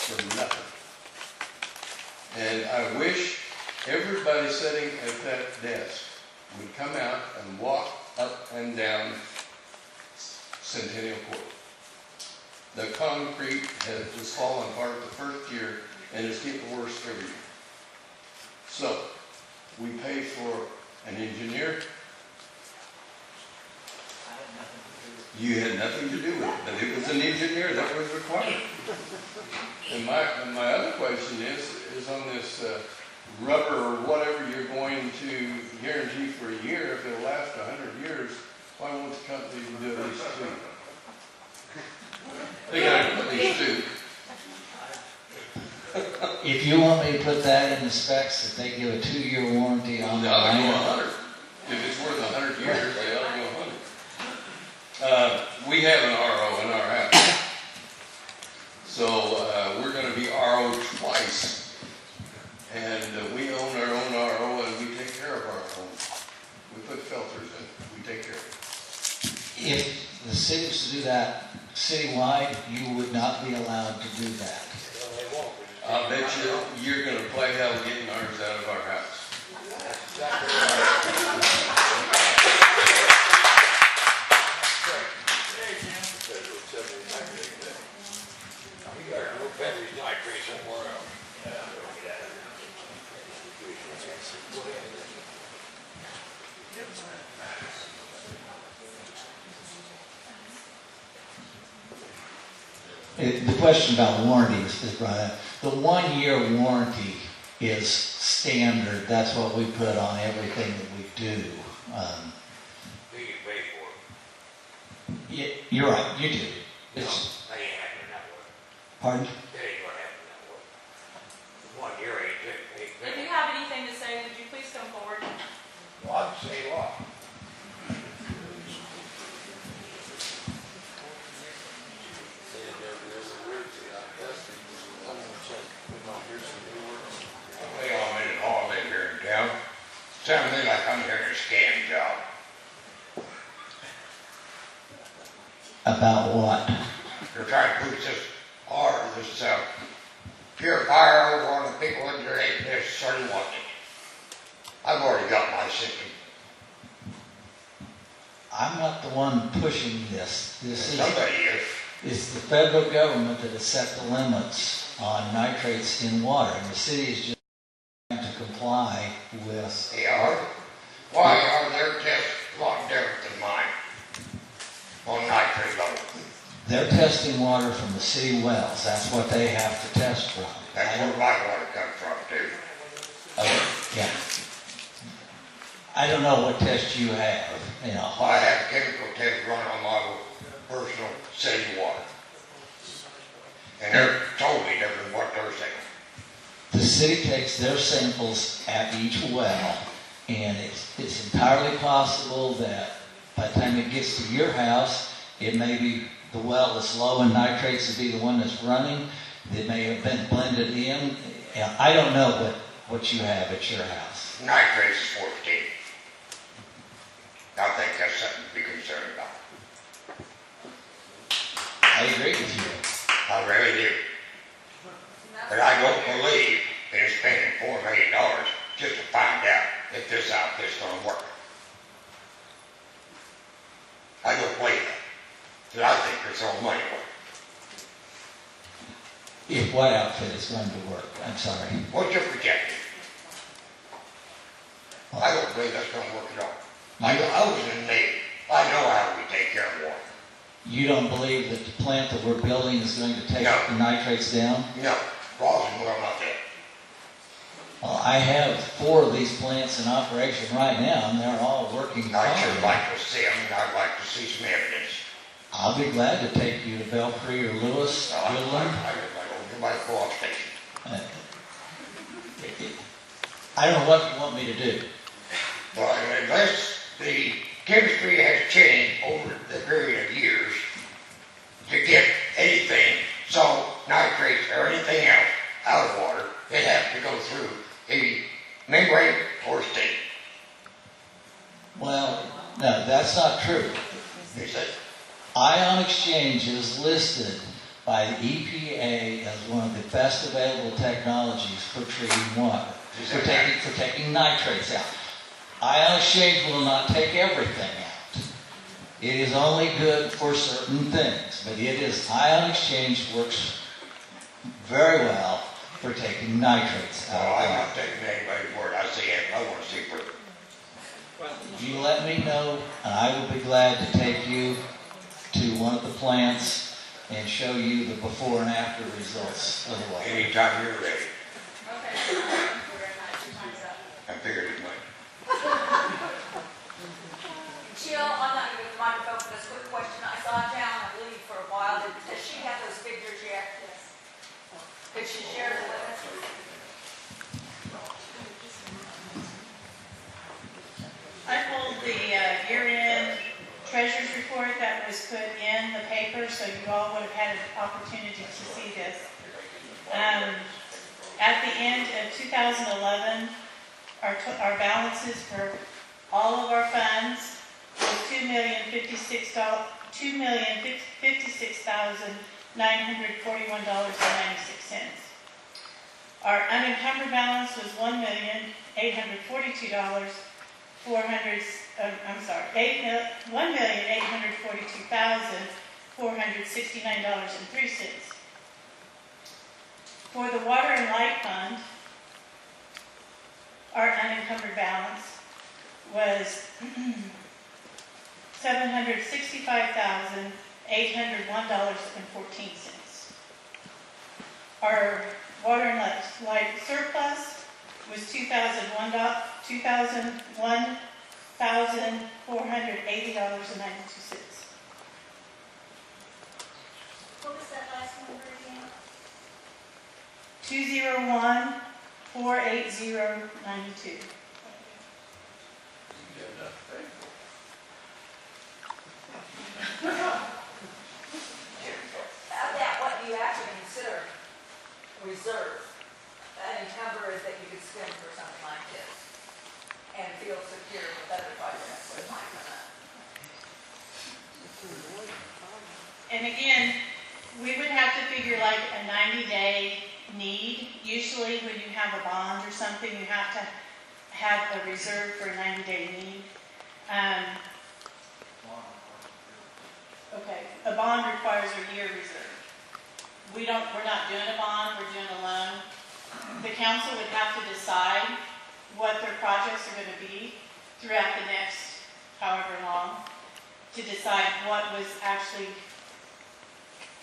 for nothing. And I wish everybody sitting at that desk would come out and walk up and down Centennial Court. The concrete was falling apart the first year, and it's getting worse every year. So, we pay for an engineer. You had nothing to do with it, but it was an engineer that was required. And my other question is on this rubber or whatever you're going to guarantee for a year, if it'll last 100 years, why won't the company do at least 2? They got at least 2. If you want me to put that in the specs, that they give a 2-year warranty on the They ought to go line. 100. If it's worth 100 years, they ought to go 100. We have an RO in our house. So we're going to be RO twice. And we own our own RO and we take care of our own. We put filters in. We take care of it. If the city was to do that citywide, you would not be allowed to do that. I bet you're going to play hell getting ours out of our house. The question about warranties is brought up. The 1-year warranty is standard. That's what we put on everything that we do. We get paid for it. You're right, you do. No, that ain't happening that way. Pardon? That ain't gonna happen that way. 1 year ain't getting paid. If you have anything to say, would you please come forward? Well, I'd say a lot. They all made it all live here in town. Sounds to me like I'm hearing a scam job. About what? They're trying to put this purifier over on the people that they ain't necessarily wanting it. I've already got my system. I'm not the one pushing this. Somebody is. It's the federal government that has set the limits on nitrates in water, and the city is just trying to comply with. They are? Why are their tests a lot different than mine on nitrate level? They're testing water from the city wells. That's what they have to test from. That's where my water comes from too. Yeah. I don't know what test you have, you know. I have a chemical test run on my personal city water. And they're totally different than what they're saying. The city takes their samples at each well, and it's entirely possible that by the time it gets to your house, it may be the well that's low in nitrates to be the one that's running. It may have been blended in. I don't know what you have at your house. Nitrates is 14. I think that's something to be concerned about. I agree with you. I really do. But I don't believe in spending $4 million just to find out if this outfit's going to work. I don't believe that. But I think they're throwing money away. If what outfit is going to work? I'm sorry. What's your projection? I don't believe that's going to work at all. I was in the Navy. I know how we take care of water. You don't believe that the plant that we're building is going to take No. the nitrates down? No, Roswell not there. Well, I have 4 of these plants in operation right now, and they're all working fine. I'd sure like to see them, and I'd like to see some evidence. I'll be glad to take you to Belpre or Lewis, Woodland. I go to my co-op station. I don't know what you want me to do. Well, unless the chemistry has changed over the period of years to get anything, so nitrates or anything else out of water, it has to go through a membrane or state. Well, no, that's not true. You said, Ion exchange is listed by the EPA as one of the best available technologies for treating water. for taking nitrates out. Ion exchange will not take everything out. It is only good for certain things, but ion exchange works very well for taking nitrates out. Well, I'm not taking anybody's word. I see it. I want to see proof. You let me know, and I will be glad to take you to one of the plants and show you the before and after results of the water. Anytime you're ready. Okay, thank you very much. Time's up. I figured it might. Jill, I'm not going to get the microphone for this quick question. I saw Jan, I believe, for a while. Does she have those figures yet? Yes. Could she share them with us? I pulled the year-end treasurer's report that was put in the paper, so you all would have had an opportunity to see this. At the end of 2011, our balances for all of our funds was $2,056,941.96. Our unencumbered balance was $1,842,469.03. For the water and light fund, our unencumbered balance was $765,801.14. Our water and light surplus was $1,480.92. What was that last number again? 201-480-92. Of that, what do you actually consider reserve? Unencumbered is that you could spend for something like this and feel secure with other projects that might come up. And again, we would have to figure like a 90-day need. Usually when you have a bond or something, you have to have a reserve for a 90-day need. Okay, a bond requires a year reserve. We're not doing a bond, we're doing a loan. The council would have to decide what their projects are going to be throughout the next however long to decide what was actually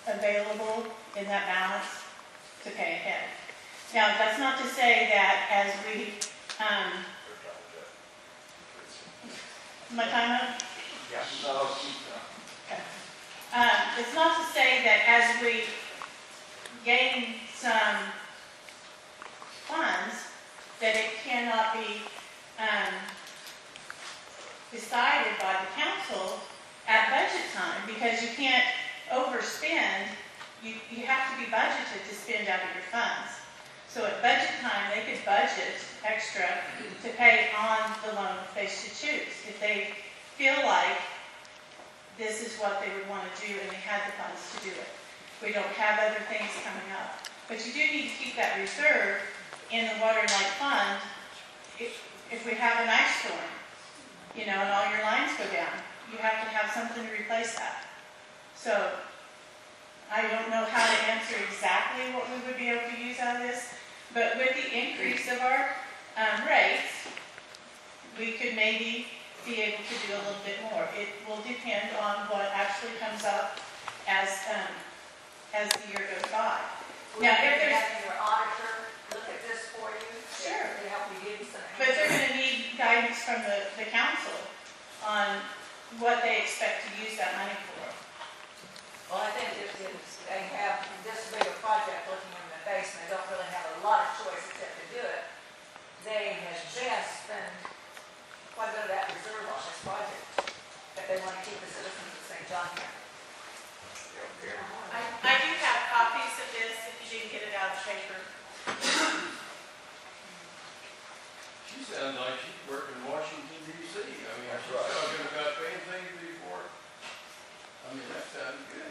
available in that balance to pay ahead. Now, that's not to say that as we, my time up? Yeah. Okay. It's not to say that as we gain some funds, that it cannot be decided by the council at budget time, because you can't overspend. You have to be budgeted to spend out of your funds. So at budget time, they could budget extra to pay on the loan if they should choose. If they feel like this is what they would want to do and they had the funds to do it. We don't have other things coming up. But you do need to keep that reserve in the water and light fund if we have an ice storm, and all your lines go down. You have to have something to replace that. So I don't know how to answer exactly what we would be able to use out of this, but with the increase of our rates, we could maybe be able to do a little bit more. It will depend on what actually comes up as the year goes by. Now, if there's having your auditor look at this for you, Sure. to help you give you some. But they're going to need guidance from the council on what they expect to use that money for. Well, I think if they have this big a project looking in the face and they don't really have a lot of choice except to do it, they had best spend quite a bit of that reserve on this project if they want to keep the citizens of St. John here. I do have copies of this if you didn't get it out of the paper. She sounds like she's working in Washington DC. I mean, she's talking about paying things before. I mean, that sounds good.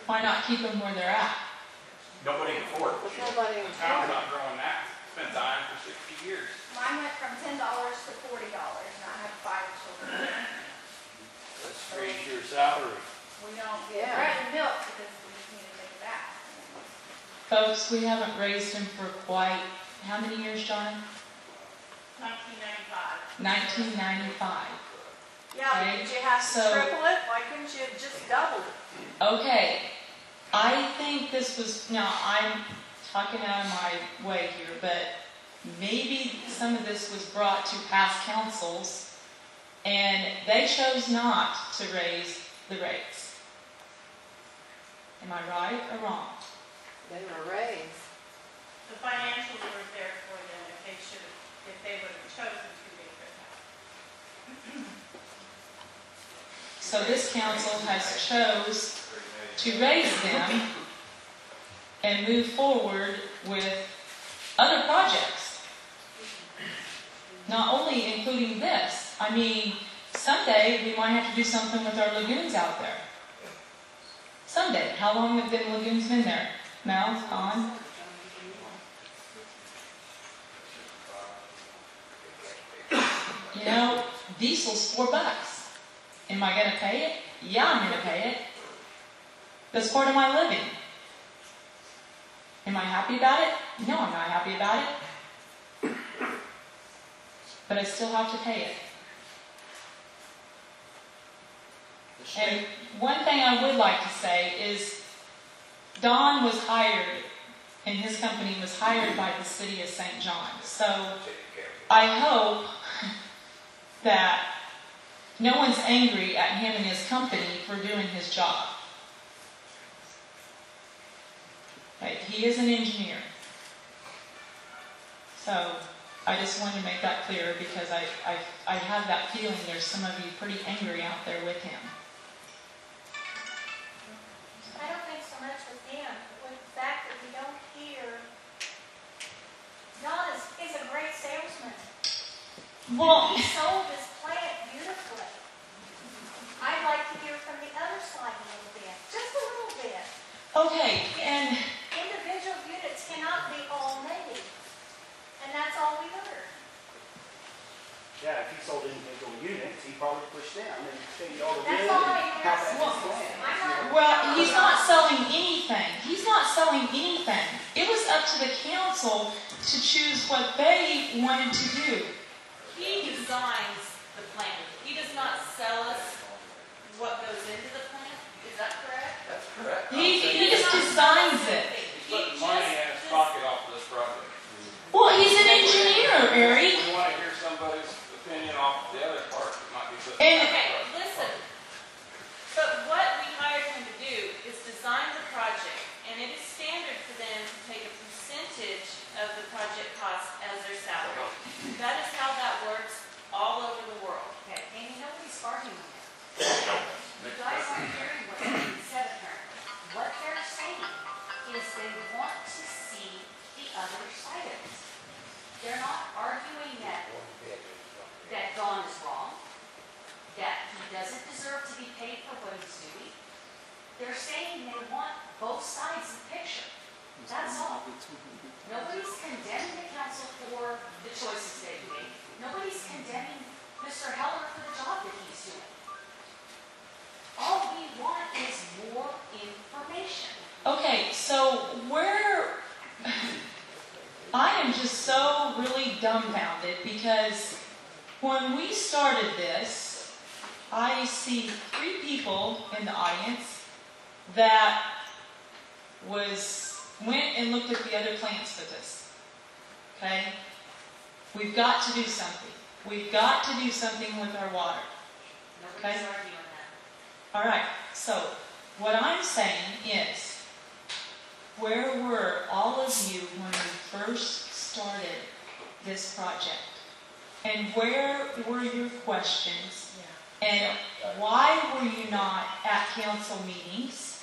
Why not keep them where they're at? Nobody can afford it. Nobody The town's not growing that. It's been dying for 60 years. Mine went from $10 to $40, and I have 5 children. Let's raise your salary. We don't get bread and milk because we just need to take it back. Folks, we haven't raised them for quite, how many years, John? 1995. 1995. Yeah, Okay, did you have to so- triple it? Why couldn't you have just doubled it? Okay, I think this was, now I'm talking out of my way here, but maybe some of this was brought to past councils and they chose not to raise the rates. Am I right or wrong? They were raised. The financials were there for them if they would have chosen to, they could have. So this council has chose to raise them and move forward with other projects. Not only including this. I mean, someday we might have to do something with our lagoons out there. Someday. How long have the lagoons been there? Mel, on? You know, diesel's $4. Am I going to pay it? Yeah, I'm going to pay it. That's part of my living. Am I happy about it? No, I'm not happy about it. But I still have to pay it. And one thing I would like to say is Don was hired, and his company was hired by the city of St. John. So I hope that no one's angry at him and his company for doing his job. Right? He is an engineer. So I just wanted to make that clear because I have that feeling there's some of you pretty angry out there with him. I don't think so much with him, with the fact that we don't hear. Don is a great salesman. Well, He sold his plant beautifully. I'd like to hear from the other side a little bit, just a little bit. okay, and Individual units cannot be all made, and that's all we heard. Yeah, if he sold individual units, he probably pushed down and changed all the That's bids all and I hear. how that was I'm planned. not- well, he's not selling anything. He's not selling anything. It was up to the council to choose what they wanted to do. He designs the plant. He does not sell us what goes into the plant. Is that correct? That's correct. He just designs it. He's putting money in his pocket off of this project. Well, he's an engineer, Eric. We want to hear somebody's opinion off the other part that might be put. And- Okay, listen. But what we hired him to do is design the project, and it is standard for them to take a percentage of the project cost as their salary. That is how that works all over the world. Okay, Amy, nobody's arguing that. You guys aren't hearing what's being said apparently. What they're saying is they want to see the other side of it. They're not arguing that Don is wrong, that he doesn't deserve to be paid for what he's doing. They're saying they want both sides of the picture. That's all. Nobody's condemning the council for the choices they've made. Nobody's condemning Mr. Heller for the job that he's doing. All we want is more information. Okay, so where I am just so really dumbfounded because when we started this, I see 3 people in the audience that went and looked at the other plants with us. Okay? We've got to do something. We've got to do something with our water. Nobody's arguing that. All right, so what I'm saying is, where were all of you when we first started this project? And where were your questions? And why were you not at council meetings?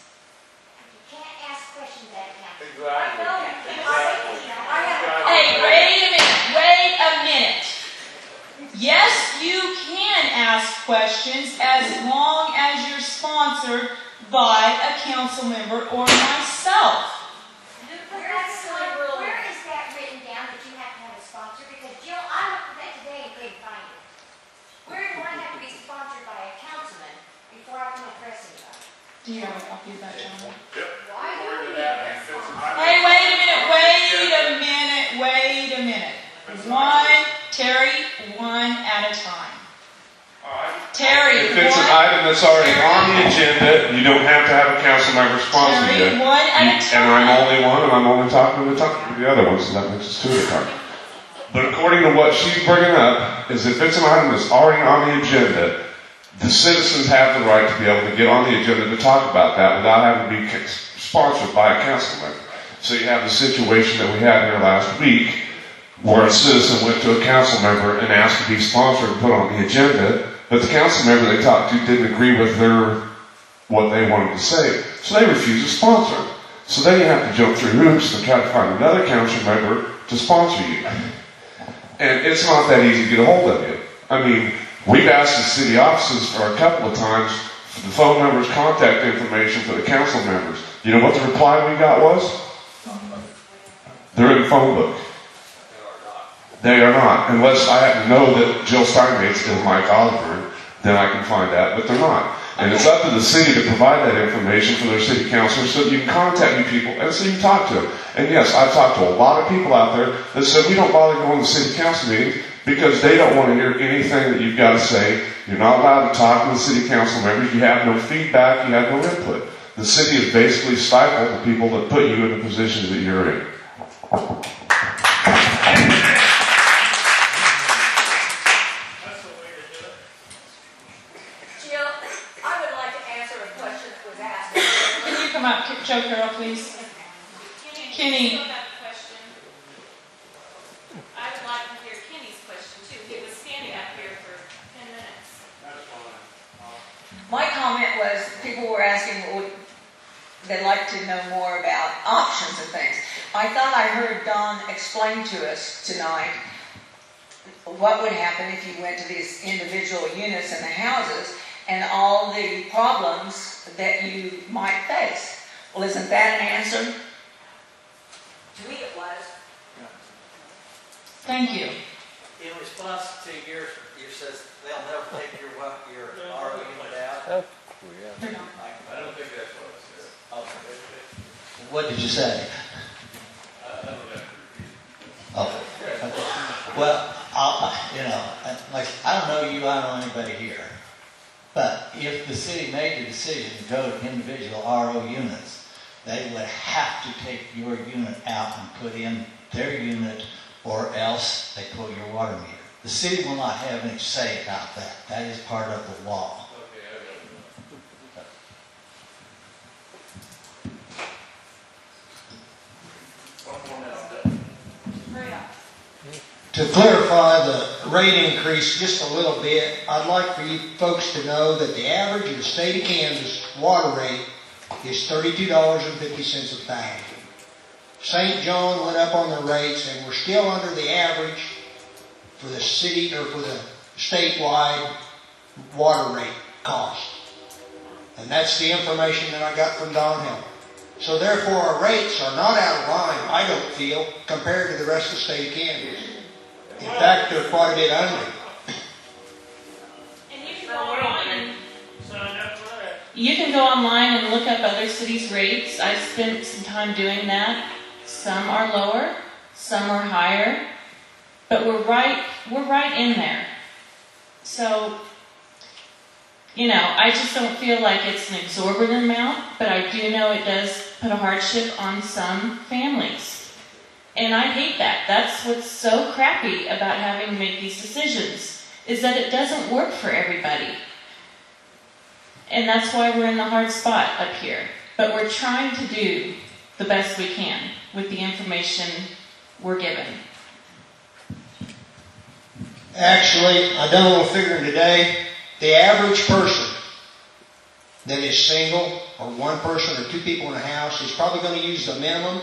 You can't ask questions at council. Exactly. Hey, wait a minute. Yes, you can ask questions as long as you're sponsored by a council member or myself. Where is that written down that you have to have a sponsor? Because Jill, I looked at that today and couldn't find it. Where do I have to be sponsored by a councilman before I can address anybody? Do you have a copy of that, John? Why do we need a sponsor? Hey, wait a minute. Terry, one at a time. Terry, if it's an item that's already on the agenda, you don't have to have a council member sponsor Terry, it. one at a time. And I'm only one, and I'm only talking to the other one, so that makes us two at a time. But according to what she's bringing up, is if it's an item that's already on the agenda, the citizens have the right to be able to get on the agenda to talk about that without having to be sponsored by a council member. So you have the situation that we had here last week, where a citizen went to a council member and asked to be sponsored and put on the agenda, but the council member they talked to didn't agree with what they wanted to say, so they refused to sponsor it. So then you have to jump through hoops and try to find another council member to sponsor you. And it's not that easy to get a hold of you. I mean, we've asked the city offices for a couple of times for the phone numbers, contact information for the council members. You know what the reply we got was? They're in the phone book. They are not. Unless I happen to know that Jill Steinmates is Mike Osborne, then I can find that, but they're not. And it's up to the city to provide that information for their city councilors so that you can contact you people and so you can talk to them. And yes, I've talked to a lot of people out there that said we don't bother going to city council meetings because they don't want to hear anything that you've got to say. You're not allowed to talk to the city council members. You have no feedback. You have no input. The city has basically stifled the people that put you in the positions that you're in. Come up, Joe Carroll, please. Kenny. I would like to hear Kenny's question too. He was standing up here for 10 minutes. My comment was, people were asking, they'd like to know more about options and things. I thought I heard Don explain to us tonight what would happen if you went to these individual units in the houses and all the problems that you might face. Well, isn't that an answer? To me it was. Thank you. In response to your says they'll never take your RO unit out. Oh. I don't think that's what it said. What did you say? Okay. Well, I don't know you, I don't know anybody here. But if the city made the decision to go to individual RO units, they would have to take your unit out and put in their unit, or else they pull your water meter. The city will not have any say about that. That is part of the law. To clarify the rate increase just a little bit, I'd like for you folks to know that the average in the state of Kansas water rate is $32.50 a thousand. St. John went up on their rates and we're still under the average for the city or for the statewide water rate cost. And that's the information that I got from Don Hill. So therefore our rates are not out of line, I don't feel, compared to the rest of the state of Kansas. In fact, they're quite a bit under. And you can go online You can go online and look up other cities' rates. I've spent some time doing that. Some are lower, some are higher, but we're right in there. So, I just don't feel like it's an exorbitant amount, but I do know it does put a hardship on some families. And I hate that. That's what's so crappy about having to make these decisions, is that it doesn't work for everybody. And that's why we're in the hard spot up here. But we're trying to do the best we can with the information we're given. Actually, I done a little figuring today. The average person that is single, or one person or two people in a house, is probably going to use the minimum,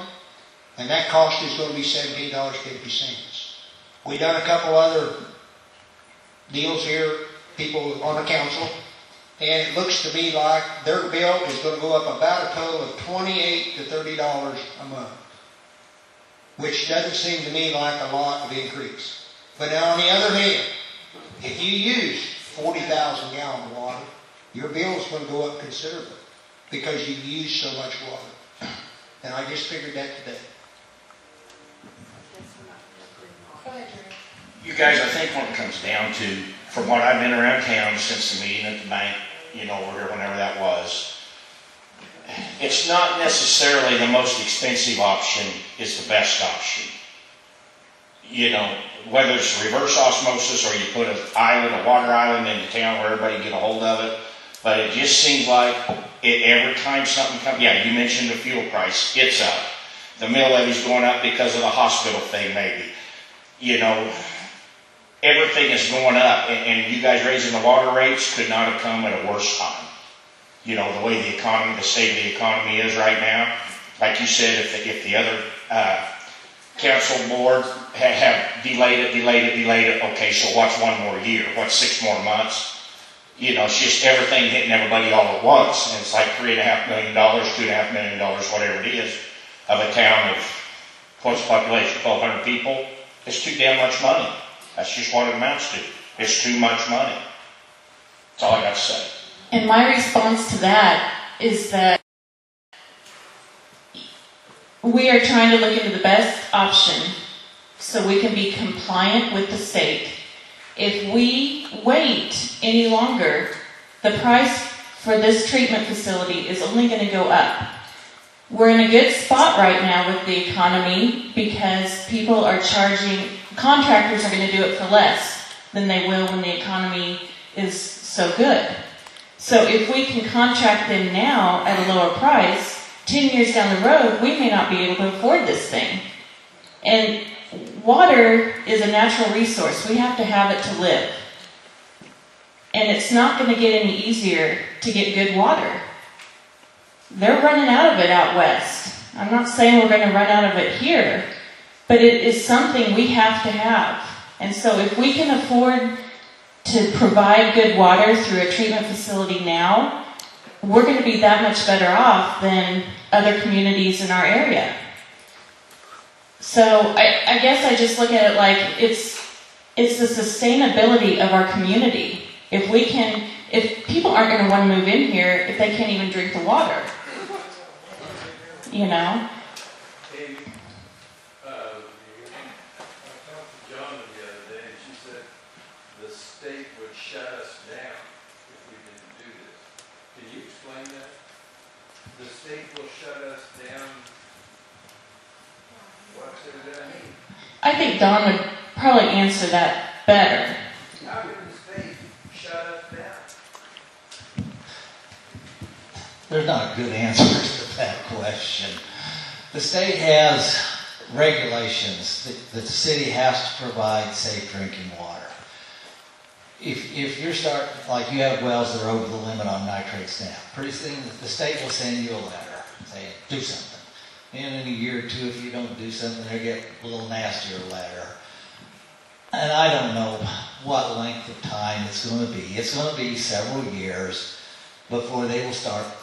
and that cost is going to be $17.50. We done a couple other deals here, people on the council, And it looks to me like their bill is going to go up about a total of $28 to $30 a month, which doesn't seem to me like a lot of increase. But now on the other hand, if you use 40,000 gallon of water, your bill is going to go up considerably because you use so much water. And I just figured that today. You guys, I think when it comes down to, from what I've been around town since the meeting at the bank, over here, whenever that was, it's not necessarily the most expensive option is the best option. Whether it's reverse osmosis or you put a water island into town where everybody get a hold of it, but it just seems like every time something comes, you mentioned the fuel price, it's up. The mill levy's going up because of the hospital thing, maybe. Everything is going up, and you guys raising the water rates could not have come at a worse time. The way the state of the economy is right now. Like you said, if the other council board have delayed it, okay, so what's one more year? What's 6 more months? It's just everything hitting everybody all at once. And it's like $3.5 million, $2.5 million, whatever it is, of a town of, what's the population, 1,200 people? It's too damn much money. That's just what it amounts to. It's too much money. That's all I got to say. And my response to that is that we are trying to look into the best option so we can be compliant with the state. If we wait any longer, the price for this treatment facility is only going to go up. We're in a good spot right now with the economy because people are contractors are going to do it for less than they will when the economy is so good. So if we can contract them now at a lower price, 10 years down the road, we may not be able to afford this thing. And water is a natural resource. We have to have it to live. And it's not going to get any easier to get good water. They're running out of it out west. I'm not saying we're going to run out of it here, but it is something we have to have. And so if we can afford to provide good water through a treatment facility now, we're going to be that much better off than other communities in our area. So I guess I just look at it like it's the sustainability of our community. If people aren't going to want to move in here if they can't even drink the water, Hey, I talked to John the other day, and she said the state would shut us down if we didn't do this. Can you explain that? The state will shut us down. What does that mean? I think Don would probably answer that better. How can the state shut us down? There's not a good answer to that question. The state has regulations that the city has to provide safe drinking water. If you're starting, like you have wells that are over the limit on nitrates now, pretty soon the state will send you a letter saying, do something. And in a year or two, if you don't do something, they'll get a little nastier letter. And I don't know what length of time it's going to be. It's going to be several years before the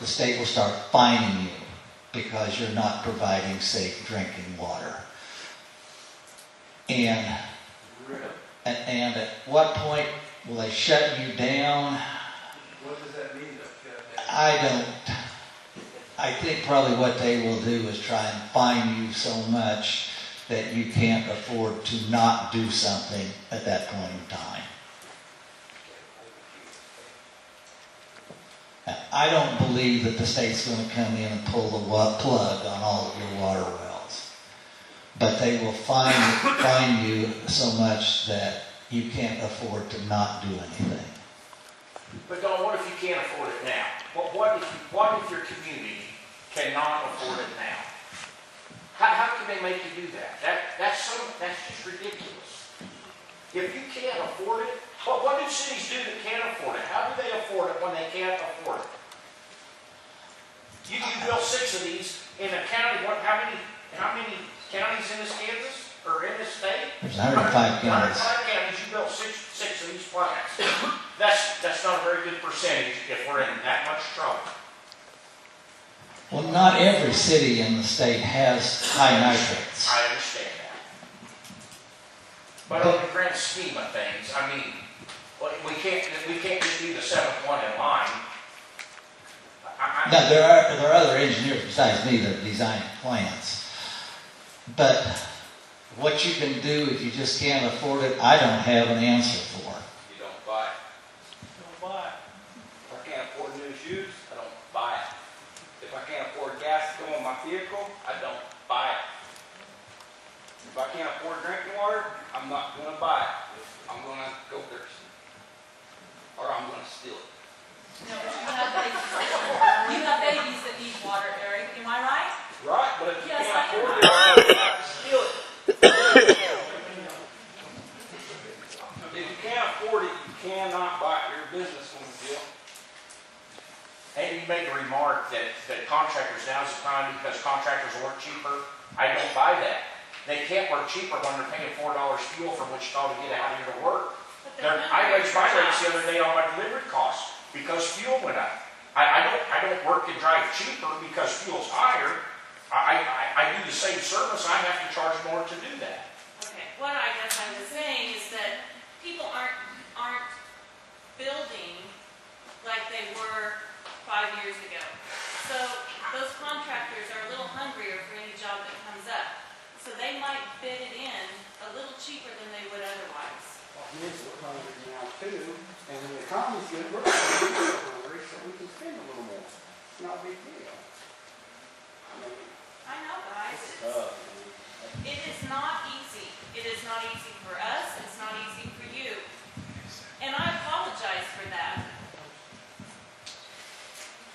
state will start fining you because you're not providing safe drinking water. And at what point will they shut you down? What does that mean, though? I think probably what they will do is try and fine you so much that you can't afford to not do something at that point in time. I don't believe that the state's going to come in and pull the plug on all of your water wells. But they will fine you so much that you can't afford to not do anything. But Don, what if you can't afford it now? What if your community cannot afford it now? How can they make you do that? That's just ridiculous. If you can't afford it, what do cities do that can't afford it? How do they afford it when they can't afford it? You build 6 of these in a county. How many counties in this Kansas or in this state? There's 105 counties. 105 counties. You built six of these plants. that's not a very good percentage if we're in that much trouble. Well, not every city in the state has high nitrates. I understand that. But on the grand scheme of things, I mean, we can't just be the seventh one in line. Now, there are other engineers besides me that design plants. But what you can do if you just can't afford it, I don't have an answer for. You don't buy it. Don't buy it. If I can't afford new shoes, I don't buy it. If I can't afford gas to go in my vehicle, I don't buy it. If I can't afford drinking water, I'm not going to buy it. I'm going to go thirsty. Or I'm going to steal it. No, but you have babies that need water, Eric. Am I right? Right, but if you Yes, can't I afford am. it, you have to steal it. If you can't afford it, you cannot buy it. You're a businessman, Bill. And you made a remark that contractors, now's the time because contractors work cheaper. I don't buy that. They can't work cheaper when they're paying $4 fuel from Wichita to get out here to work. I raised my rates the other day on my delivery costs because fuel went up. I don't work and drive cheaper because fuel's higher. I do the same service. I have to charge more to do that. Okay, what I guess I was saying is that people aren't building like they were 5 years ago. So those contractors are a little hungrier for any job that comes up. So they might bid it in a little cheaper than they would otherwise. Yes, we're hungry now too, and when the economy's good, we're hungry, so we can spend a little more. It's not a big deal. I know, guys. It is not easy. It is not easy for us. It's not easy for you. And I apologize for that.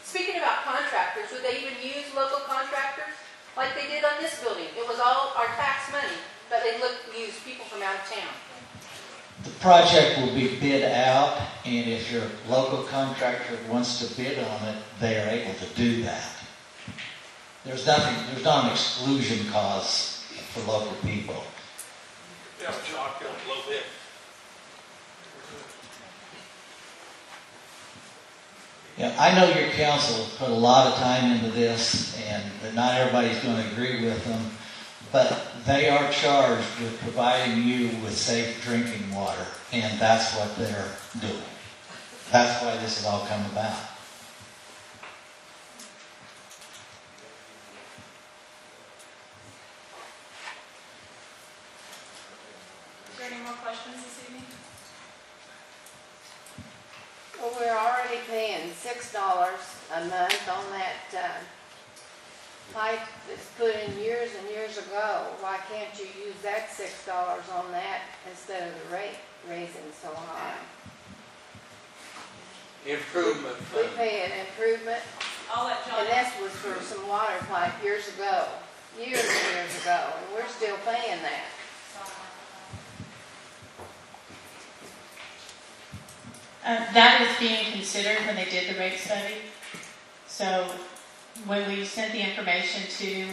Speaking about contractors, would they even use local contractors like they did on this building? It was all our tax money, but they use people from out of town. The project will be bid out, and if your local contractor wants to bid on it, they are able to do that. There's not an exclusion clause for local people. Yeah, chalk up a little bit. Yeah, I know your council put a lot of time into this, and that not everybody's going to agree with them, but they are charged with providing you with safe drinking water, and that's what they're doing. That's why this has all come about. Is there any more questions this evening? Well, we're already paying $6 a month on that pipe that's put in years and years ago. Why can't you use that $6 on that instead of the rate raising so high? Improvement We fund. pay an improvement, I'll let John. and that was for some water pipe years ago, years and years ago, and we're still paying that. That is being considered when they did the rate study. So when we sent the information to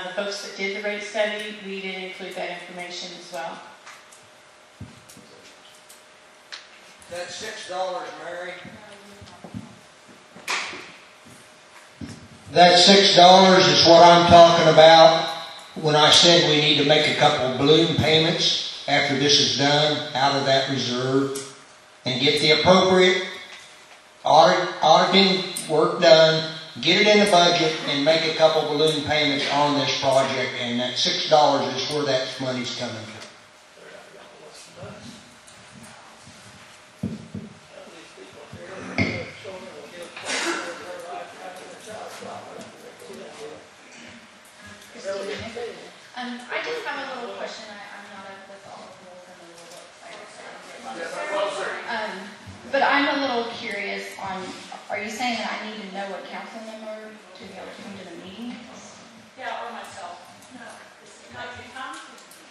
the folks that did the rate study, we did include that information as well. That's $6, Mary. That $6 is what I'm talking about when I said we need to make a couple of balloon payments after this is done out of that reserve and get the appropriate auditing work done, get it in the budget, and make a couple of balloon payments on this project, and that $6 is where that money's coming from. I just have a little question. I'm not up with all the rules and the rule books. But I'm a little curious on, are you saying that I need to know what council member to be able to come to the meetings? Yeah, or myself. No. Not to come?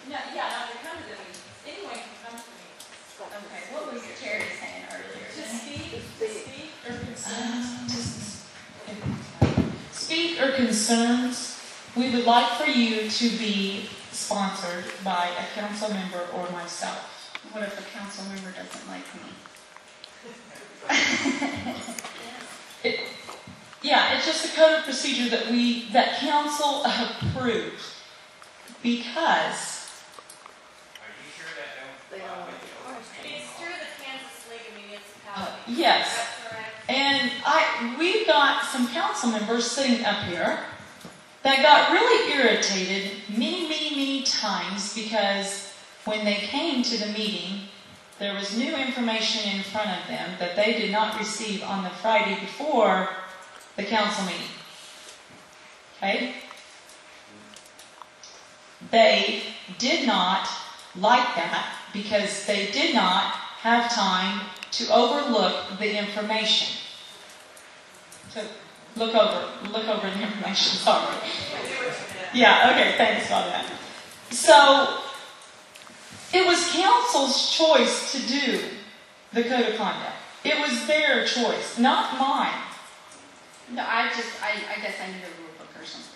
No, yeah, not to come to the meeting. Anyone can come to the meeting. Okay, what was Terry saying earlier? To speak or concerns. Speak or concerns, we would like for you to be sponsored by a council member or myself. What if a council member doesn't like me? Yeah, it's just a code of procedure that council approved because Are you sure that It's through the Kansas League of Municipalities. yes. Is that correct? And we've got some council members sitting up here that got really irritated many times because when they came to the meeting, there was new information in front of them that they did not receive on the Friday before the council meeting. Okay? They did not like that because they did not have time to overlook the information. So look over the information, sorry. Yeah, okay, thanks for that. So it was council's choice to do the code of conduct. It was their choice, not mine. No, I guess I need a rule book or something.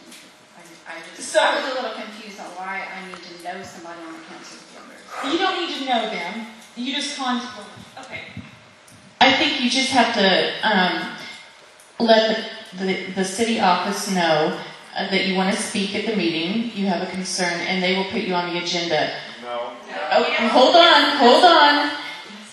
I was a little confused on why I need to know somebody on the council members. You don't need to know them. You just okay. I think you just have to let the city office know that you want to speak at the meeting, you have a concern, and they will put you on the agenda. No. Oh, hold on.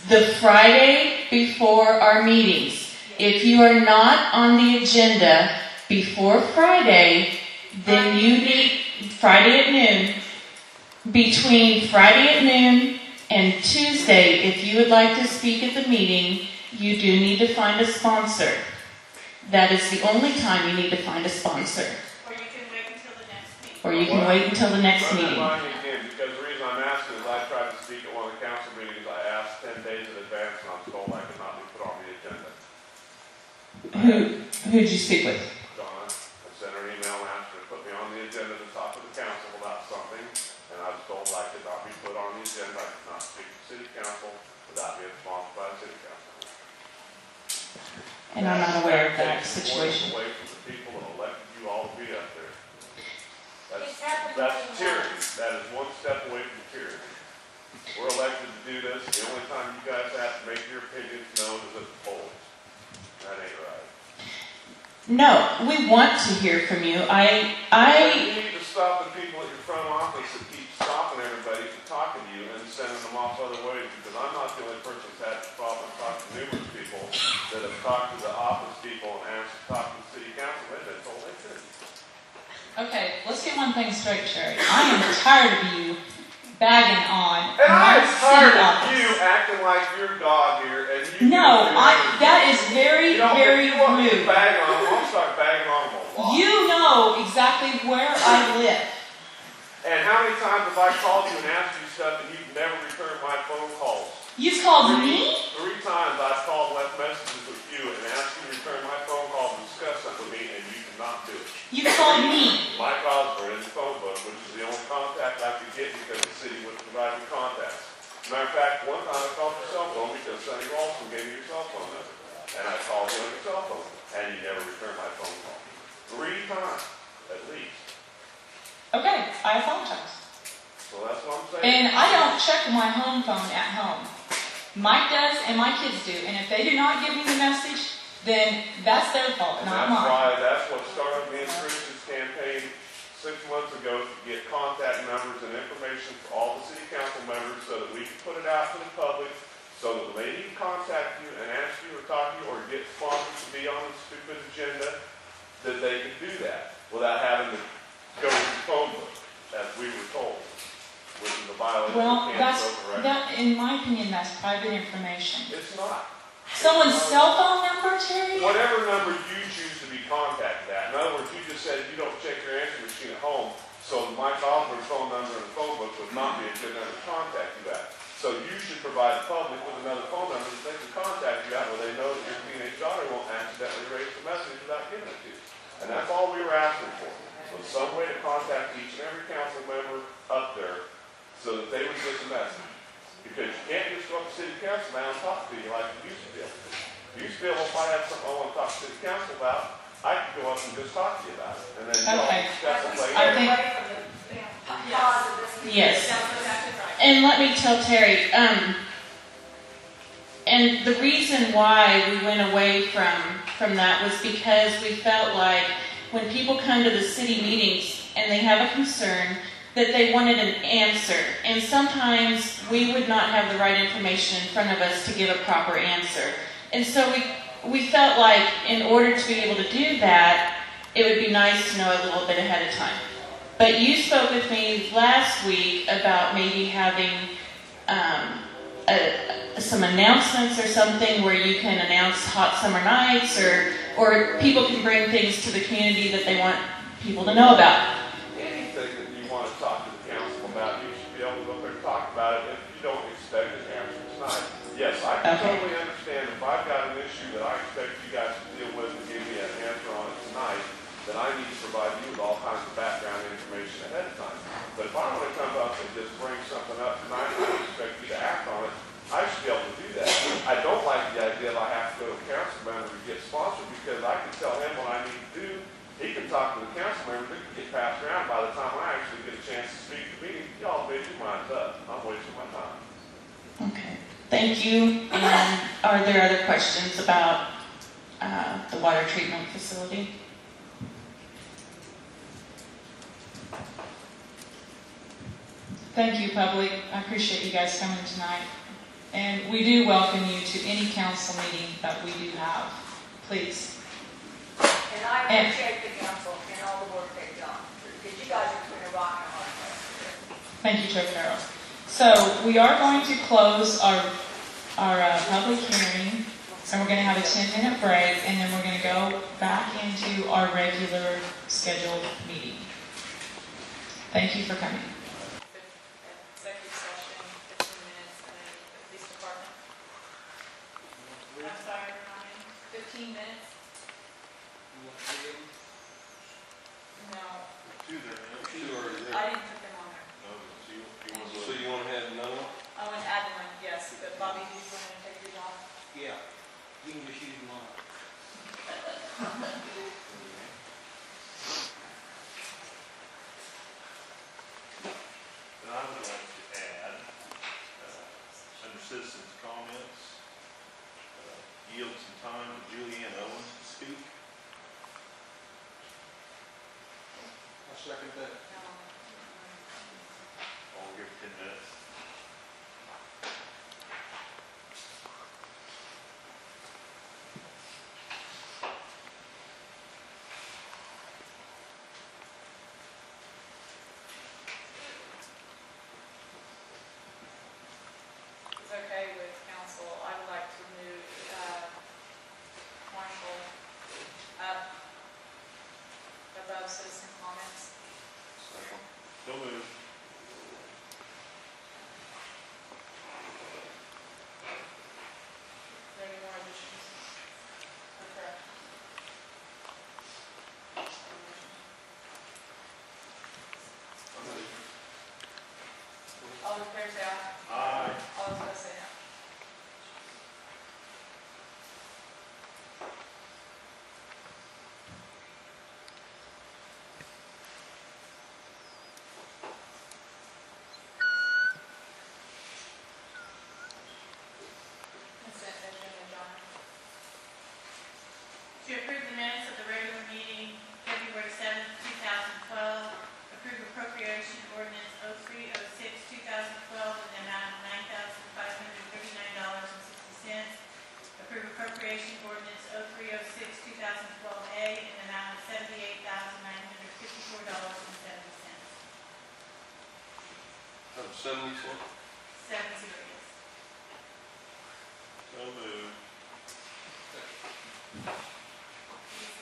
The Friday before our meetings. If you are not on the agenda before Friday, then you need Friday at noon. Between Friday at noon and Tuesday, if you would like to speak at the meeting, you do need to find a sponsor. That is the only time you need to find a sponsor. Or you can wait until the next meeting. Or you can wait until the next meeting. Again, because the reason I'm asking is I tried to speak at one of the council meetings. I asked 10 days in advance, and I was told I could not be put on the agenda. Who did you speak with? Donna, I sent her an email and asked her to put me on the agenda to talk to the council about something, and I was told I could not be put on the agenda. I could not speak to city council without being sponsored by the city council. And I'm not aware of that Takes situation. away from the people that elected you all to be up there. It's happened That's more than tyranny. once. That is one step away from tyranny. We're elected to do this. The only time you guys have to make your opinions known is at the polls. That ain't right. No, we want to hear from you. You need to stop the people at your front office that keep stopping everybody from talking to you and sending them off other ways, because I'm not the only person who's had the problem. I've talked to numerous people that have talked to the office people and asked to talk to the city council. They've been told they couldn't. Okay, let's get one thing straight, Terry. I am tired of you bagging on And my I'm tired city of office. you acting like you're God here, and you. No, that is very, very you want me to rude. bag on them, I'll start bagging on them a lot. You know exactly where I live. And how many times have I called you and asked you stuff and you've never returned my phone calls? You've called me? 3 times I've called and left messages with you and asked you to return my phone calls and discuss something with me, and you did not do it. You called me. Mike Osborne in the phone book, which is the only contact I could get because the city wouldn't provide me contacts. Matter of fact, one time I called your cell phone because Sonny Ralston gave me your cell phone number. And I called you on your cell phone, and you never returned my phone call. 3 times, at least. Okay, I apologize. So that's what I'm saying. And I don't check my home phone at home. Mike does and my kids do. And if they do not give me the message, then that's their fault, And not that's mine. why, that's what started me and Christian's campaign 6 months ago, to get contact numbers and information for all the city council members so that we can put it out to the public, so that when they need to contact you and ask you or talk to you or get sponsors to be on the stupid agenda, that they can do that without having to go to the phone book, as we were told, which is a violation Well, of Kansas Open Records. that, in my opinion, that's private information. It's not. Someone's cell phone number, Terry? Whatever number you choose to be contacted at. In other words, you just said you don't check your answer machine at home, so Mike Osborne's phone number in the phone book would not be a good number to contact you at. So you should provide the public with another phone number that they can contact you at, where they know that your teenage daughter won't accidentally erase the message without giving it to you. And that's all we were asking for, was some way to contact each and every council member up there so that they would get the message. Because you can't just go up to city council now and talk to you like you used to be able to. You used to be able, if I had something I want to talk to city council about, I could go up and just talk to you about it. And then you all Okay. discuss it later. I think, Yes. And let me tell Terry, And the reason why we went away from that was because we felt like when people come to the city meetings and they have a concern, that they wanted an answer. And sometimes we would not have the right information in front of us to give a proper answer. And so we felt like in order to be able to do that, it would be nice to know a little bit ahead of time. But you spoke with me last week about maybe having some announcements or something where you can announce hot summer nights, or people can bring things to the community that they want people to know about. Anything that you want to talk to the council about, you should be able to go there and talk about it if you don't expect an answer tonight. Yes, I can totally understand if I've got an issue that I expect you guys to deal with and give me an answer on it tonight, then I need to provide you with all kinds of background information ahead of time. But if I want to come up and just bring something up tonight and I expect you to act on it, I should be able to do that. I don't like the idea that I have to go to a council member to get sponsored, because I can tell him what I need to do. He can talk to the council members, it can get passed around. By the time I actually get a chance to speak to me, y'all made your minds up. I'm wasting my time. Okay, thank you. And are there other questions about the water treatment facility? Thank you, public. I appreciate you guys coming tonight. And we do welcome you to any council meeting that we do have. Please. And I appreciate the council and all the work they've done, because you guys are putting a rock in a hard place. Thank you, Trevor Darrell. So we are going to close our public hearing, and we're going to have a 10-minute break, and then we're going to go back into our regular scheduled meeting. Thank you for coming. Executive session, 15 minutes, and then the police department. I'm sorry, Ryan, 15 minutes? No. Two there, man. Two already there. I didn't put them on there. So you want to have another one? I want to add one, yes, but Bobby, do you want to take yours off? Yeah, you can just use mine. And I would like to add, under citizens' comments, yield some time to Julianne Owens to speak. I second that. I'll give 10 minutes. It's okay with council, I would like to move Marshall up above citizen comments. Don't move. Are there any more additions? Okay. All in favor, say aye. Aye. All opposed, say no. Consent agenda, John. To approve the minutes of the regular meeting, February 7th, 2012, approve appropriation ordinance 030612 in the amount of $9,539.60. Approve appropriation ordinance 03062012A in the amount of $78,954.70. 70 cents. 70, yes. So move.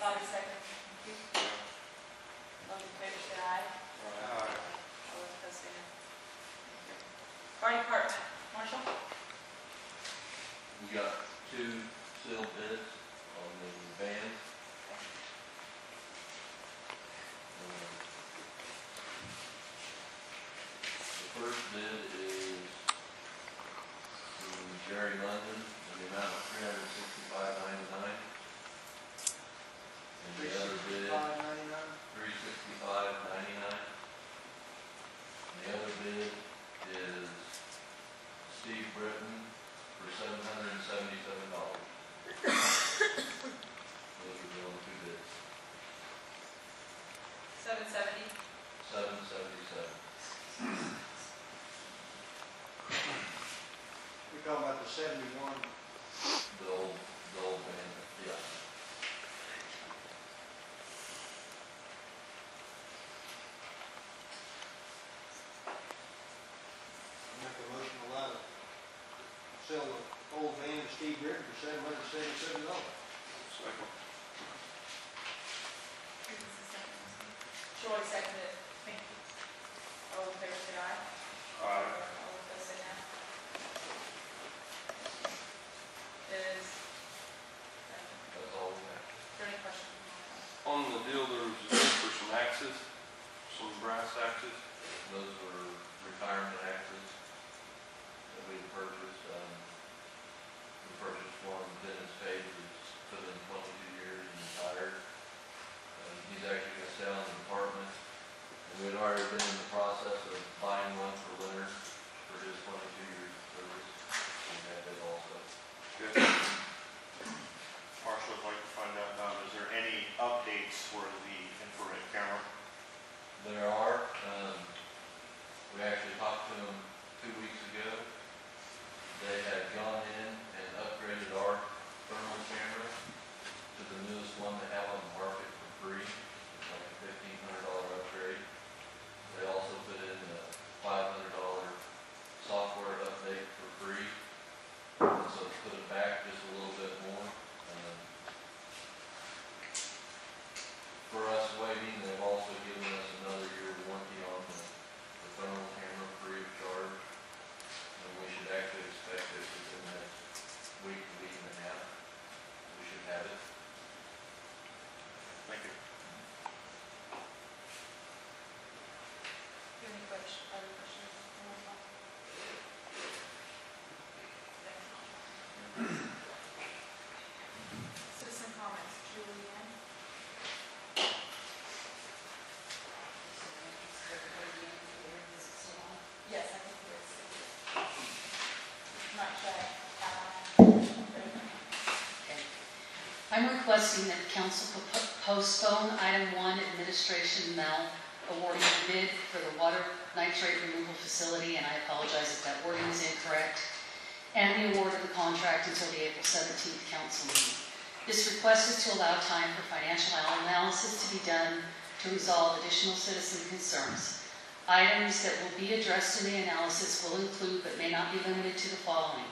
Bobby, second. All in favor, say aye. All opposed, say no. Fire department, Marshall? We got 2 sealed bids on the van. The first bid is from Jerry London in the amount of $365.99. And the other bid, $365.99. And the other bid is Steve Britton for $775.99. whole van to Steve Griffin for $777. Second. Troy seconded. Thank you. All in favor, say aye. Aye. All opposed, say no. Is, That's all we have. is there any questions? On the deal, there was a need for some axes, some brass axes. Those were retirement axes that we purchased. We purchased one, Dennis Page, who's put in 22 years and retired. He's actually going to sell in the department. And we had already been in the process of buying one for Leonard for his 22 years of service. We had that also. Good. Marshall, I'd like to find out, is there any updates for the infrared camera? There are. We actually talked to them 2 weeks ago. They had gone in and upgraded our thermal camera to the newest one they have on the market for free. It's like a $1,500 upgrade. They also put in a $500 software update for free. And so to put it back just a little bit more. For us waiting, they've also given us another year warranty on the thermal camera free of charge. And we should actually expect it within the next week and a half. We should have it. Thank you. Any questions, other questions? Citizen comments, Julianne? Yes, I think it is. Not sure. I'm requesting that council postpone item 1, administration Mel, awarding the bid for the water nitrate removal facility, and I apologize if that wording is incorrect, and the award of the contract until the April 17th council meeting. This request is to allow time for financial analysis to be done to resolve additional citizen concerns. Items that will be addressed in the analysis will include, but may not be limited to, the following: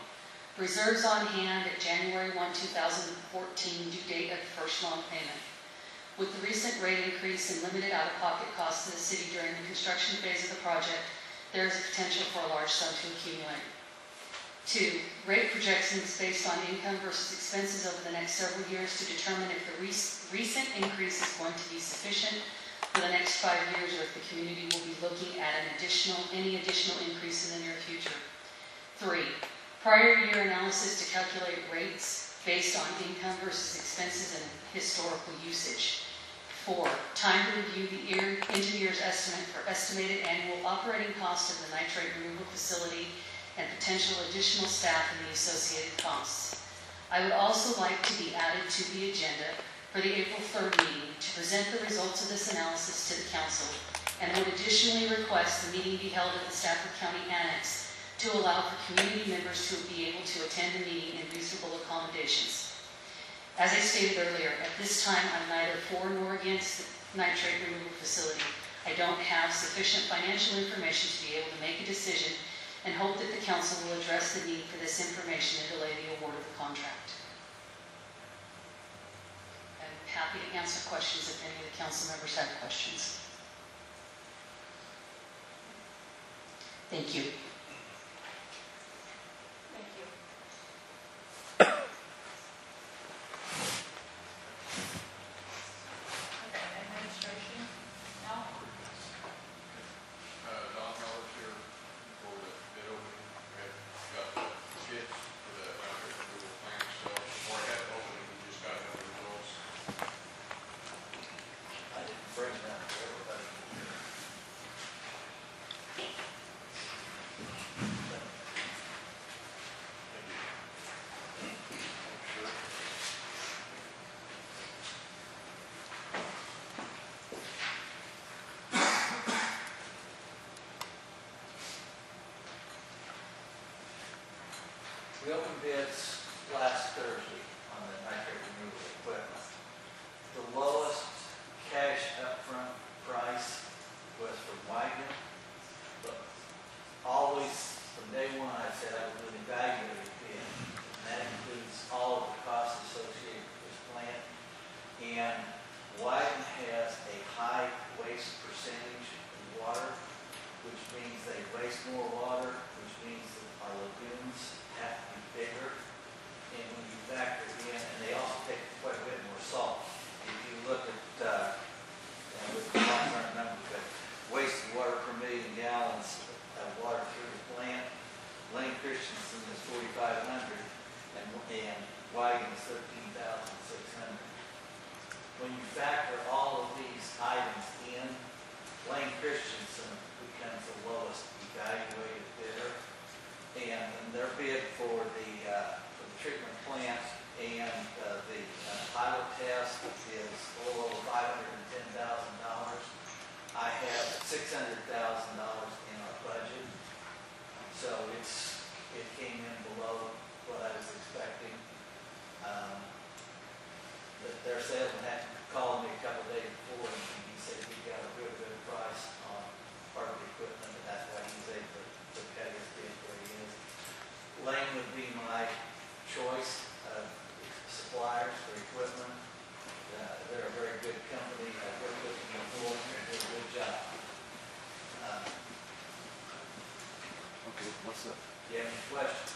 reserves on hand at January 1, 2014, due date of the first loan payment. With the recent rate increase and limited out-of-pocket costs to the city during the construction phase of the project, there is a potential for a large sum to accumulate. 2, rate projections based on income versus expenses over the next several years to determine if the recent increase is going to be sufficient for the next 5 years, or if the community will be looking at any additional increase in the near future. 3, prior year analysis to calculate rates based on income versus expenses and historical usage. 4, time to review the engineer's estimate for estimated annual operating cost of the nitrate removal facility and potential additional staff and the associated costs. I would also like to be added to the agenda for the April 3rd meeting to present the results of this analysis to the council, and would additionally request the meeting be held at the Stafford County Annex to allow for community members to be able to attend the meeting in reasonable accommodations. As I stated earlier, at this time I'm neither for nor against the nitrate removal facility. I don't have sufficient financial information to be able to make a decision, and hope that the council will address the need for this information and delay the award of the contract. I'm happy to answer questions if any of the council members have questions. Thank you. Thank you. Okay, administration, no? Don Heller's here for the bid opening. We have got the bids for the nitrate removal plant, so before I had opening, we just got the results. I didn't bring that for everybody. We opened bids last Thursday on the nitrate removal equipment. The lowest cash upfront price was for Wagner, but always from day one I said I would really evaluate it bid. And And Wyden has a high waste percentage in water, which means they waste more water, which means that our lagoons have to be bigger. And when you factor in, and they also take quite a bit more salt. If you look at, and with the current numbers, but wasted water per million gallons of water through the plant, Lane Christensen is 4,500, and Wyden is 13,600. When you factor all of these items in, Lane Christensen becomes the lowest evaluated bidder, and their bid for the treatment plant and the pilot test is a little over $510,000. I have $600,000 in our budget, so it came in below what I was expecting. But their salesman had called me a couple days before, and he said he got a real good price on part of the equipment, and that's why he's able to pay his bid where he is. Lane would be my choice of suppliers for equipment. They're a very good company. I've worked with them before, and they do a good job. Okay, what's up? Do you have any questions?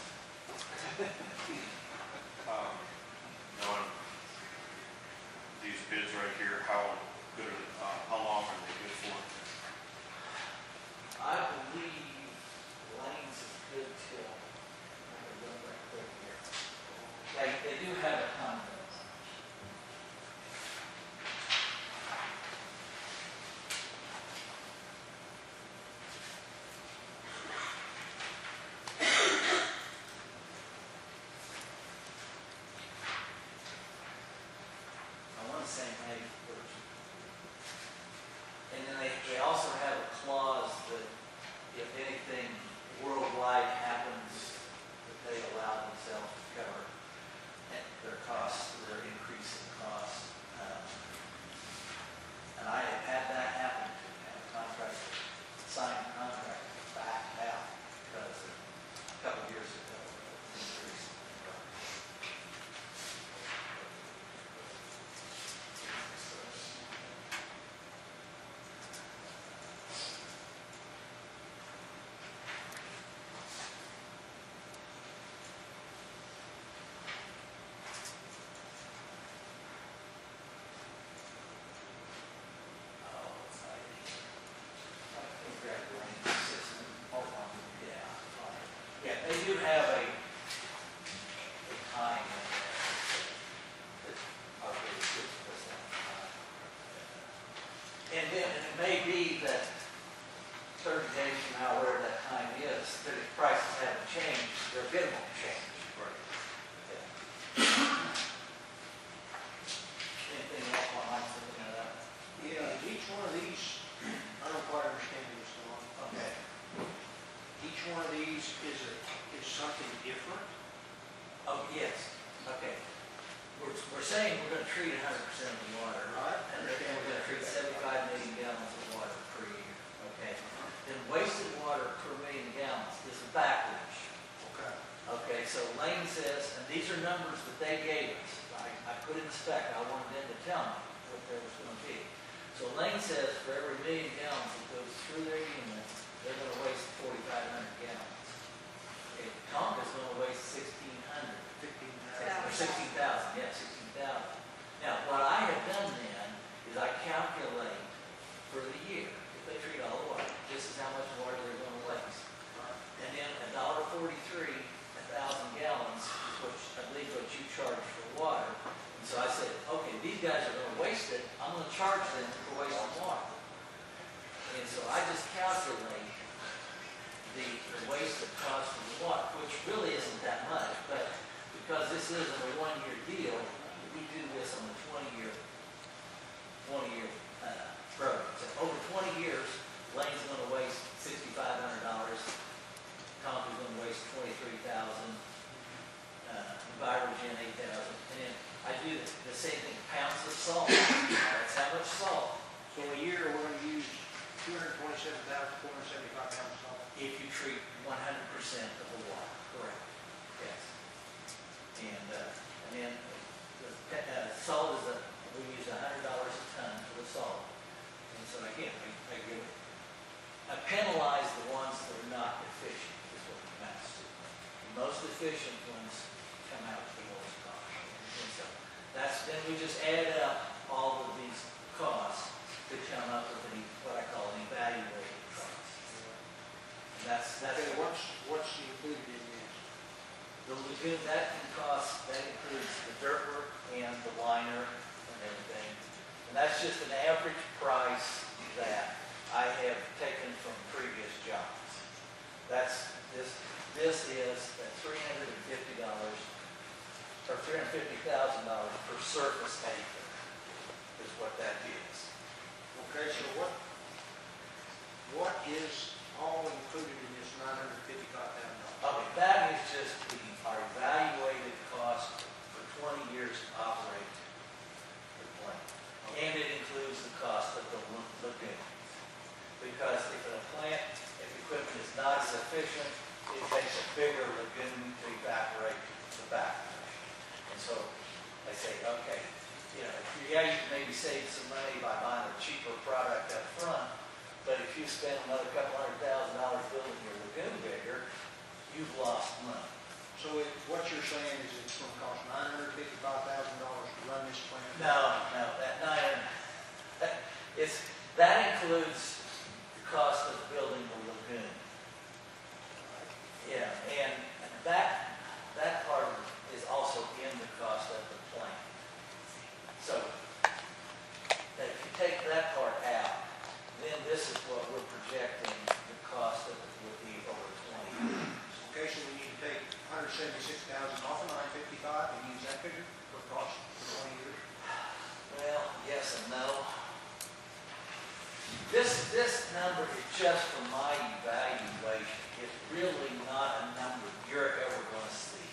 Knowing these bids right here, how good are, how long are they good for? I believe Lane's is good till, I'm going to look right quick here. They do have a contract. I want to say May 1st. And then they also have a clause that if anything worldwide happens, that they allow themselves to cover their costs, their increase in costs. And I have had that happen, to have a contract, signed a contract back out because a couple of years ago, increase in costs. Yeah, they do have a time in there that are really good for that. And then it may be that 30 days from now, where that time is, that if prices haven't changed, their bid won't change. Right. Anything else on like something like that? Yeah, each one of these, I don't quite understand this one. Okay. Each one of these is something different? Oh, yes. Okay. We're saying we're going to treat 100% of the water. Right. And then we're going to treat 75 million gallons of water per year. Okay. Then wasted water per million gallons is a backwardage. Okay. Okay, so Lane says, and these are numbers that they gave us. I put in the spec. I wanted them to tell me what there was going to be. So Lane says for every million gallons that goes through their unit, they're going to waste 4,500 gallons. Okay, Tonka's going to waste 1,600. 16,000, yeah, 16,000. Now, what I have done then is I calculate for the year, if they treat all the water, this is how much water they're going to waste. And then $1.43 1,000 gallons is what I believe what you charge for water. And so I said, okay, these guys are going to waste it. I'm going to charge them for wasting water. And so I just calculate the wasted cost of the water, which really isn't that much, but because this isn't a one-year deal, we do this on a 20-year program. So over 20 years, Lane's going to waste $6,500. Tonka's going to waste $23,000. Envirogen $8,000. And then I do the same thing, pounds of salt. That's how much salt. So a year, we're going to use 227,475 pounds of salt. If you treat 100% of the water, correct? Yes. And then the salt is a we use $100 a ton for the salt. And so again, I penalize the ones that are not efficient, is what it amounts to. The most efficient ones come out at the lowest cost. And so then we just add up all of these costs to come up with what I call an evaluated cost. And that's Okay, what's included in this? the lagoon, that includes the dirt work and the liner and everything. And that's just an average price that I have taken from previous jobs. This is at $350 or $350,000 per surface acre is what that is. Okay, so what is all included in this $955,000? Okay, that is just our evaluated cost for 20 years to operate the plant. And it includes the cost of the lagoon. Because if equipment is not as efficient, it takes a bigger lagoon to evaporate the backwash. And so I say, okay, you can maybe save some money by buying a cheaper product up front, but if you spend another couple $100,000 building your lagoon bigger, you've lost money. So what you're saying is it's going to cost $955,000 to run this plant? No, that includes the cost of building the lagoon. Yeah, and that part is also in the cost of the plant. So if you take that part out, then this is what we're projecting the cost of it would be over 20 years. Okay, so we need to take $176,000 off of $955 and use that figure for cost for 20 years? Well, yes and no. This number is just for my evaluation. It's really not a number you're ever going to see.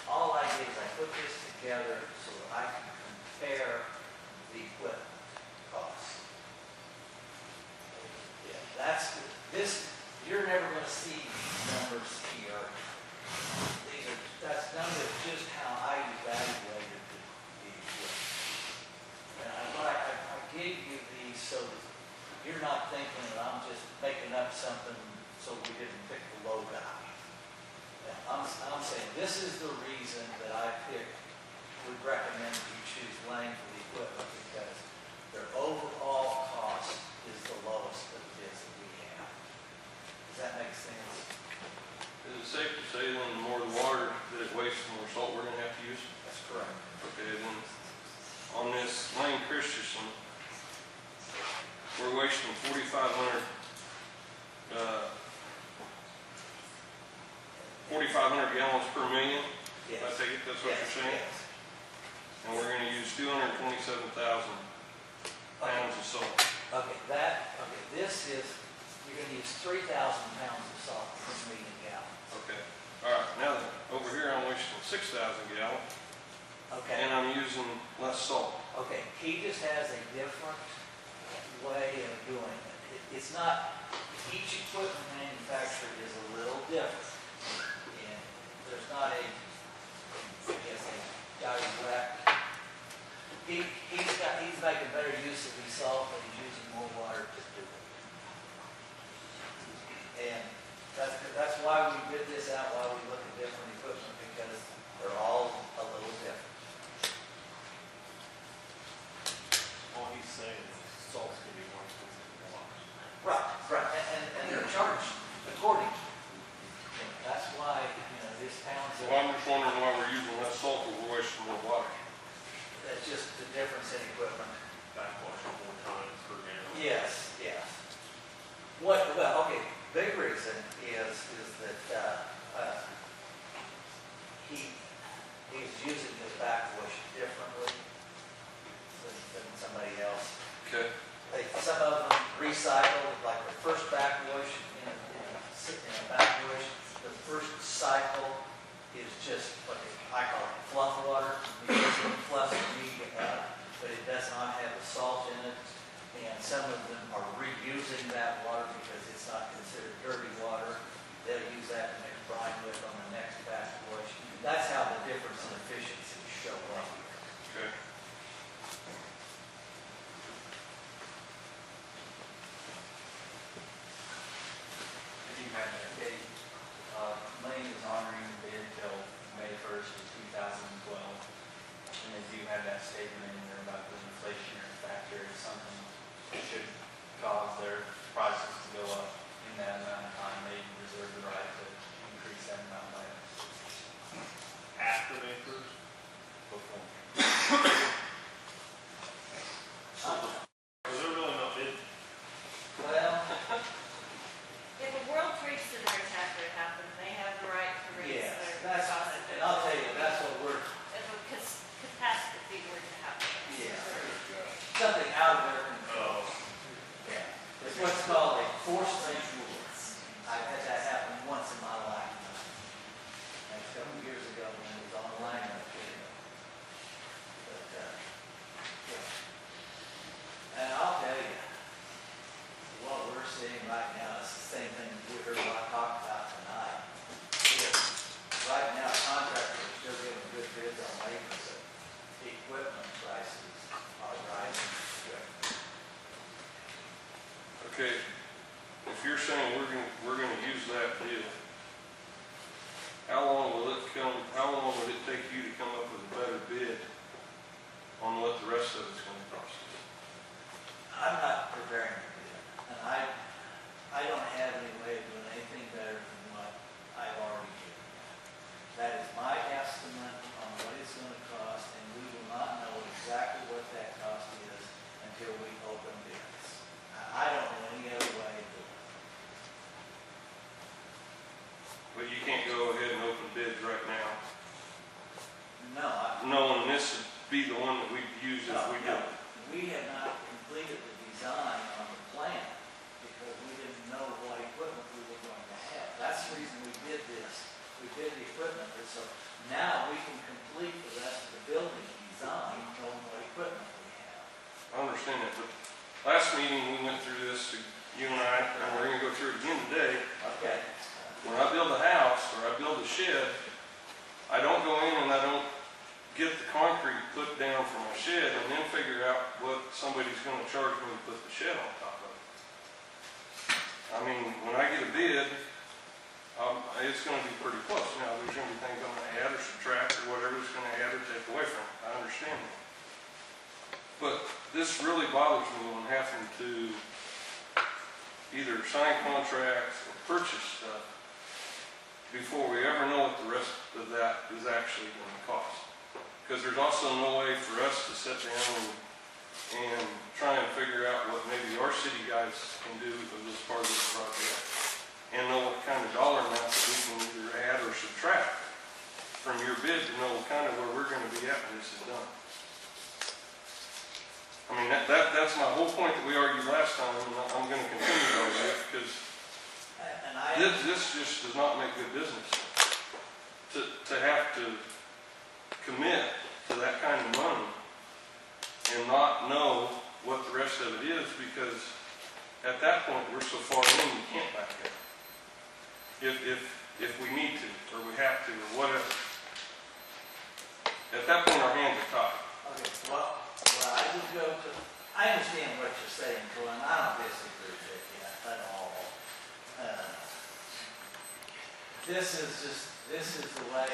All I did is I put this together so that I can compare the equipment costs. Yeah, you're never going to see numbers here. That's numbers just how I evaluated the equipment. And I gave you these so that you're not thinking that I'm just making up something so we didn't pick the low guy. I'm saying this is the reason that would recommend you choose Lane for the equipment because their overall cost is the lowest of the bids that we have. Does that make sense? Is it safe to say then the more the water that it wastes, the more salt we're going to have to use? That's correct. Okay, then on this Lane Christensen, we're wasting 4,500 gallons per million. Yes. I take it that's what you're saying? Yes. And we're going to use 227,000 pounds of salt. Okay, you're going to use 3,000 pounds of salt per million gallons. Okay. All right. Now then, over here I'm wasting 6,000 gallons. Okay. And I'm using less salt. Okay, he just has a different way of doing it. It's not, each equipment manufacturer is a little different. And there's not a guy who's whacked. He's making better use of his salt, but he's using more water to do it. And that's why we bid this out, why we look at different equipment, because they're all a little different. All he's saying is salt's gonna be more expensive than water. Right, and they're charged accordingly. That's why, this town's. Well, I'm just wondering why we're using less salt, but we're wasting more water. That's just the difference in equipment. Backwash 4 times per gallon. Yes. Big reason is that he's using his backwash differently than somebody else. Okay. Some of them recycle, like the first backwash in a backwash, the first cycle is just what I call it fluff water. Because it fluffs the meat up, but it does not have the salt in it. And some of them are reusing that water because it's not considered dirty water. They'll use that to make brine with on the next backwash. That's how the difference in efficiency show up. Okay. It's what's called a forced majeure. I've had that happen once in my life. And a couple of years ago when it was on the line up here. But, yeah. And I'll tell you, what we're seeing right now is the same thing we heard what I talked about tonight. Right now, contractors are still giving good bids on labor, but the equipment prices are rising. Okay, if you're saying we're gonna use that deal, how long will it take you to come up with a better bid on what the rest of it's gonna cost us? I'm not preparing a bid, and I don't have any way of doing anything better than what I've already given. That is my estimate on what it's gonna cost, and we will not know exactly what that cost is until we open bids. I don't know any other way to do it. But you can't go ahead and open bids right now, No, knowing this would be the one that we'd use if we did. we have not completed the design on the plan because we didn't know what equipment we were going to have. That's the reason we did this. We did the equipment, so now we can complete the rest of the building design knowing what equipment we have. I understand that, but last meeting we went through this, you and I, and we're gonna go through it again today. Okay. When I build a house or I build a shed, I don't go in and I don't get the concrete put down for my shed and then figure out what somebody's gonna charge me to put the shed on top of it. I mean, when I get a bid, it's gonna be pretty close. Now, there's gonna be things I'm gonna add or subtract or whatever it's gonna add or take away from it. I understand that. But this really bothers me when having to either sign contracts or purchase stuff before we ever know what the rest of that is actually going to cost. Because there's also no way for us to sit down and try and figure out what maybe our city guys can do with this part of the project and know what kind of dollar amount that we can either add or subtract from your bid to know kind of where we're going to be at when this is done. I mean, that's my whole point that we argued last time, and I'm going to continue to argue that because this just does not make good business. To have to commit to that kind of money and not know what the rest of it is, because at that point we're so far in you can't back out. If we need to, or we have to, or whatever. At that point our hands are tied. Okay, well, I would go to, I understand what you're saying, Glenn. I don't disagree with you at all. This is the way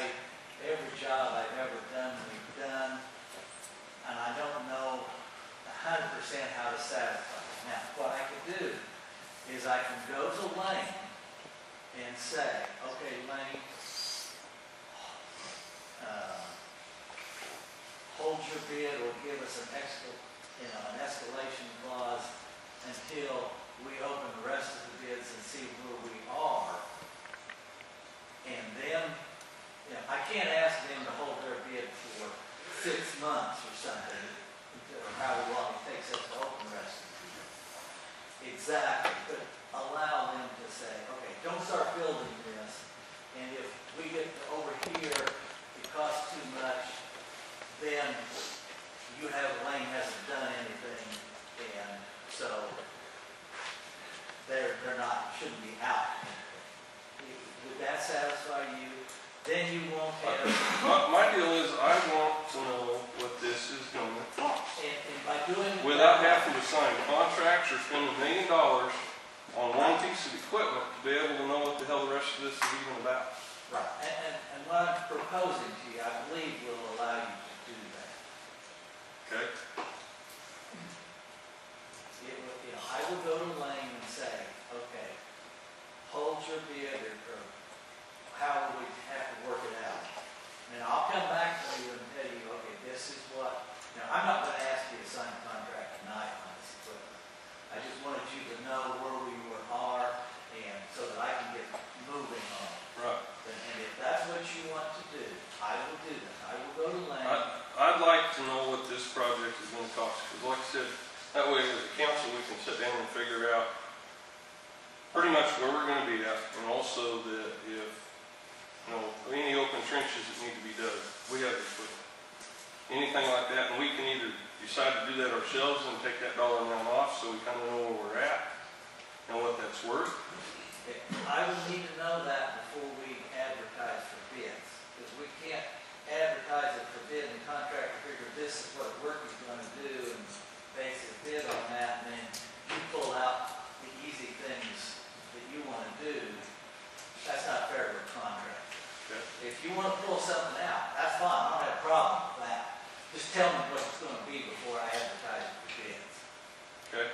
every job I've ever done, we've done, and I don't know 100% how to satisfy it. Now, what I can do is I can go to Lane and say, okay, Lane, hold your bid or give us an escalation clause until we open the rest of the bids and see where we are. And then, I can't ask them to hold their bid for 6 months or something, or however long it takes us to open the rest of the bid. Exactly, but allow them to say, okay, don't start building this, and if we get over here, it costs too much, then Lane hasn't done anything, and so they're not, shouldn't be out. Would that satisfy you? Then you won't have. My deal is I want to know what this is going to cost. And by doing it without having to sign contracts or spend $1 million on one piece of equipment to be able to know what the hell the rest of this is even about. Right. And what I'm proposing to you, I believe will allow you to do that. Okay. I will go to Lane and say, okay, hold your bid or how would we have to work it out? And I'll come back to you and tell you, okay, this is what, now I'm not going to ask you to sign a contract tonight on this equipment. I just wanted you to know where we are and so that I can get moving on it. Right. And if that's what you want to do, I will do that. I will go to Lane. I'd like to know what this project is going to cost. Because like I said, that way as a council we can sit down and figure out much where we're gonna be at, and also that if, you know, any open trenches that need to be dug, we have the equipment. Anything like that, and we can either decide to do that ourselves and take that dollar amount off, so we kinda know where we're at and what that's worth. I would need to know that before we advertise for bids, because we can't advertise it for bid and contractor figure this is what work is gonna do and base a bid on that, and then you pull out the easy things that you wanna do. That's not fair to a contractor. Okay. If you wanna pull something out, that's fine, I don't have a problem with that. Just tell me what it's gonna be before I advertise it for bids. Okay.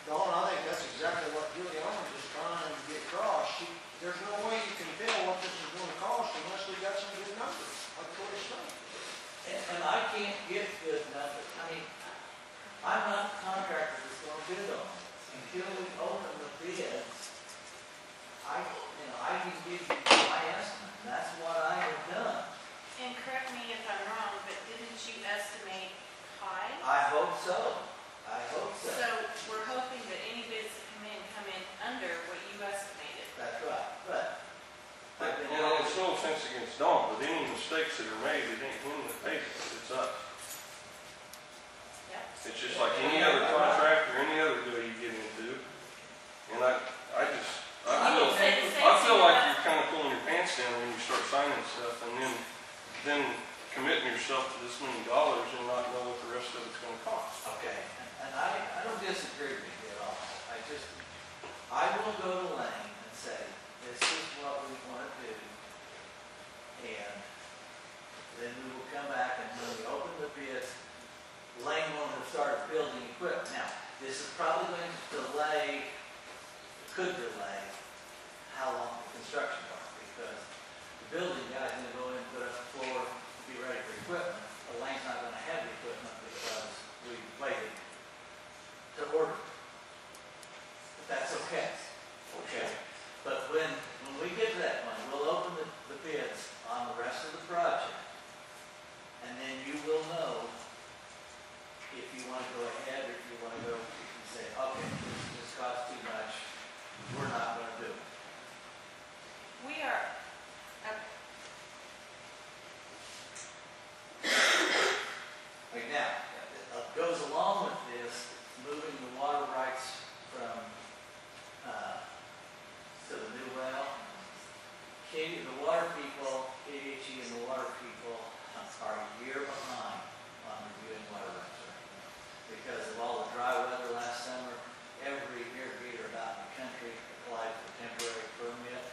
Dawn, I think that's exactly what Juliana is trying to get across. There's no way you can tell what this is gonna cost unless we got some good numbers. That's what it's saying. And I can't get good numbers. I mean, I'm not the contractor that's gonna bid on it. Until we open the bids, I can give you my estimate. That's what I have done. And correct me if I'm wrong, but didn't you estimate high? I hope so. I hope so. So we're hoping that any bids that come in under what you estimated. That's right. But You know, it's no offense against Dawn, but any mistakes that are made, it ain't him that pays it, it's us. Yep. It's just like any other contract or any other deal you get into. And I feel like you're kind of pulling your pants down when you start signing stuff and then committing yourself to this many dollars and not know what the rest of it's gonna cost. okay, and I don't disagree with you at all. I will go to Lane and say, this is what we want to do. And then we will come back and when we open the bids, Lane will have started building equipment. Now, this is probably going to delay, could delay how long the construction part, because the building guy's going to go in and put up the floor to be ready for equipment. But Lane's not going to have the equipment because we waited to order. But that's okay. Okay. But when we get to that point, we'll open the bids on the rest of the project. And then you will know if you want to go ahead or if you want to go, you can say, okay, this costs too much, we're not going to do it. We are, Right now, goes along with this, moving the water rights from, to the new well. The water people, KDHE and the water people are a year behind on reviewing water rights right now. Because of all the dry weather last summer, every irrigator about the country applied for temporary permit,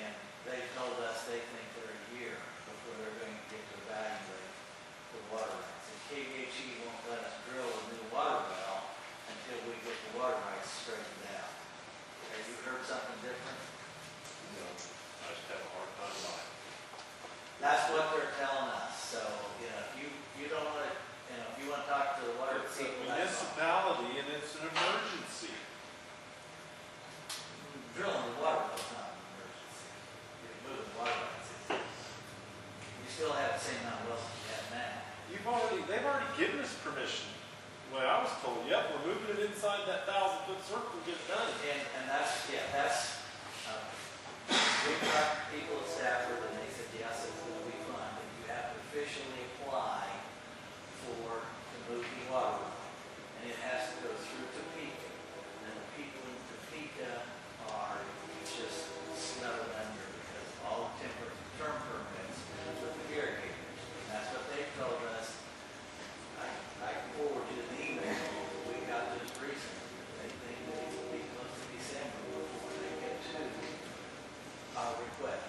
and they told us they think they're a year before they're going to get to evaluate the water rights. And KDHE won't let us drill a new water well until we get the water rights straightened out. Have you heard something different? No, I just have a hard time buying. That's what they're telling us. So, if you don't want to, if you want to talk to the water It's a people, that's fine. municipality and it's an emergency. Drilling the water well is not an emergency. You're moving water rights. You still have the same amount of wells that you have now. They've already given us permission. The way I was told, yep, we're moving it inside that 1,000-foot circle, get it done. And that's, we talked to people at Stafford and they said, yes, it's going to be fun, but you have to officially apply to move the water well. And it has to go through Topeka. And the people in Topeka are just snowed under because of all the term permits with the irrigators. And that's what they told us. I forwarded you an email we got just recently. They think that it will be close to December before they get to our request.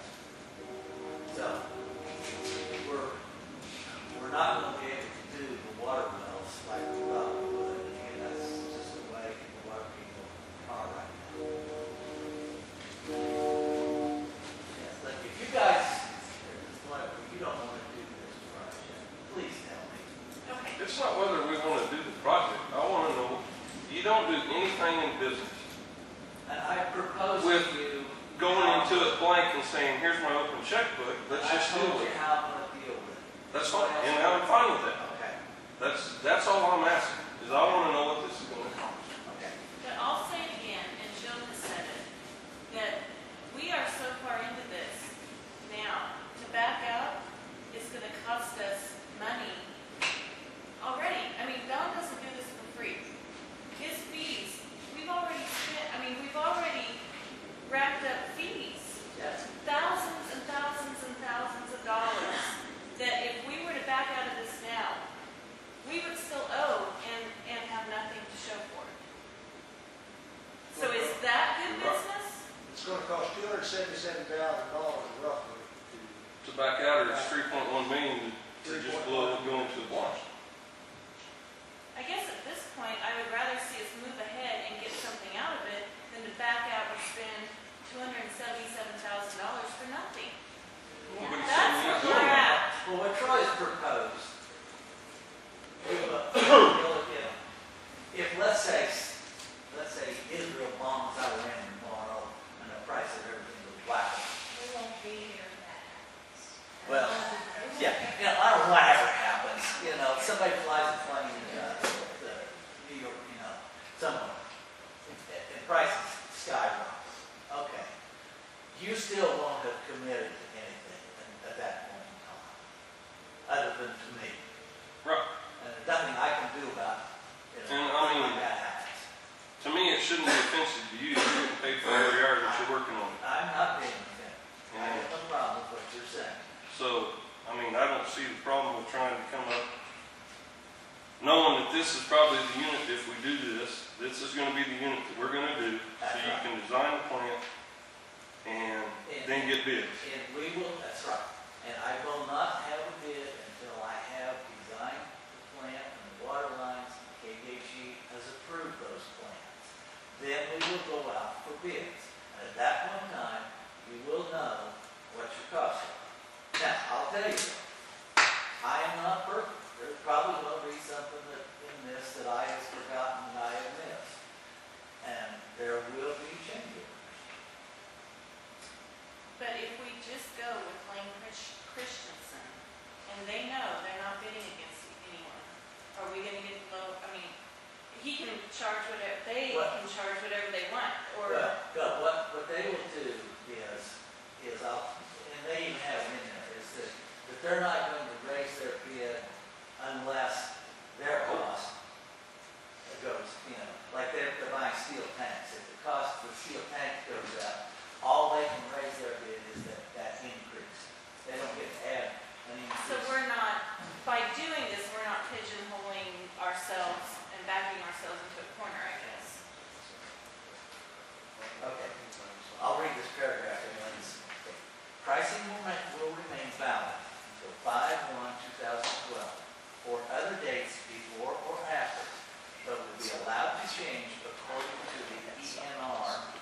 So, we're not going to be able to do the water wells like we thought we would. And again, that's just the way the water people are right now. Yeah, but if you guys, you don't want to do this project, please tell me. okay. It's not whether we want to do the project. I want to know, you don't do anything in business And I propose with to you going into it blank and saying, here's my open checkbook, let's just I deal told with you it. how I'm going to deal with it. That's fine, and I'm fine with that. Okay. That's all I'm asking, is I want to know what this is going to cost. back out, or it's 3.1 million to just blow it going to the wash. I guess at this point, I would rather see us move ahead and get something out of it than to back out and spend $277,000 for nothing. That's where we're at. Well, what Troy's proposed, if let's say Israel bombs Iran tomorrow and the price of everything goes black. We won't be here when that happens. Well, yeah, I don't know whatever happens, somebody flies a plane to New York, somewhere, and prices skyrocket. Okay. You still won't have committed to anything at that point in time, other than to me. Right. And there's nothing I can do about it. And I mean, like that happens. to me, it shouldn't be offensive to you. You're getting paid for every hour that you're working on it. I'm not being offended. I have no problem with what you're saying. So, I mean, I don't see the problem with trying to come up, knowing that this is probably the unit, if we do this is going to be the unit that we're going to do, so you can design the plant and then get bids. And we will, that's right. And I will not have a bid until I have designed the plant and the water lines, and KDHE has approved those plans. Then we will go out for bids. And at that point in time, you will know what your costs are. Now, I'll tell you, I am not perfect. There's probably going to be something in this that I have forgotten and I have missed. And there will be changes. But if we just go with Lane Christensen, and they know they're not bidding against anyone, are we going to get low? I mean, he can charge whatever, they can charge whatever they want, or... Well, what they will do is and they even have it in there, is that they're not going to raise their bid unless their cost goes, like they're buying steel tanks. If the cost of the steel tank goes up, all they can raise their bid is that increase. They don't get to add an increase. So we're not, by doing this, we're not pigeonholing ourselves and backing ourselves into a corner, I guess. Okay. I'll read this paragraph in one. Pricing will remain valid until 5/1/2012 or other dates before or after, but will be allowed to change according to the ENR.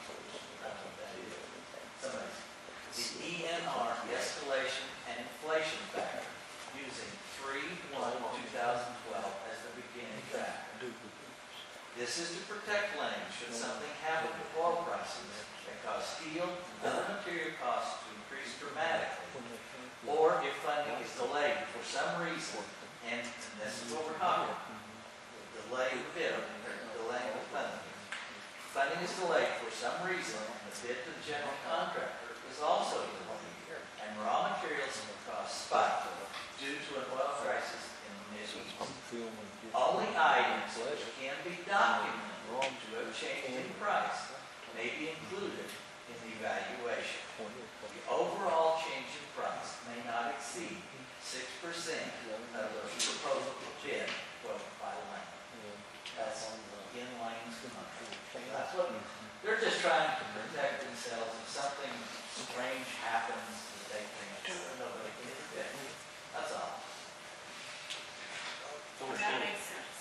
The ENR escalation and inflation factor using 3/1/2012 as the beginning factor. This is to protect Lane should something happen to oil prices that cause steel and other material costs to increase dramatically, or if funding is delayed for some reason, and this is what we're talking about, delaying the bid, delaying the funding. Funding is delayed for some reason, and the bid to the general contractor is also delayed, and raw materials costs spike due to an oil crisis in the Mideast. Only items which can be documented to have changed in price may be included in the evaluation. The overall change in price may not exceed 6% of the proposal bid quoted by Lane. That's in Lane's contract. That's what they're just trying to protect themselves if something strange happens that they think nobody can predict. That's all. That makes sense.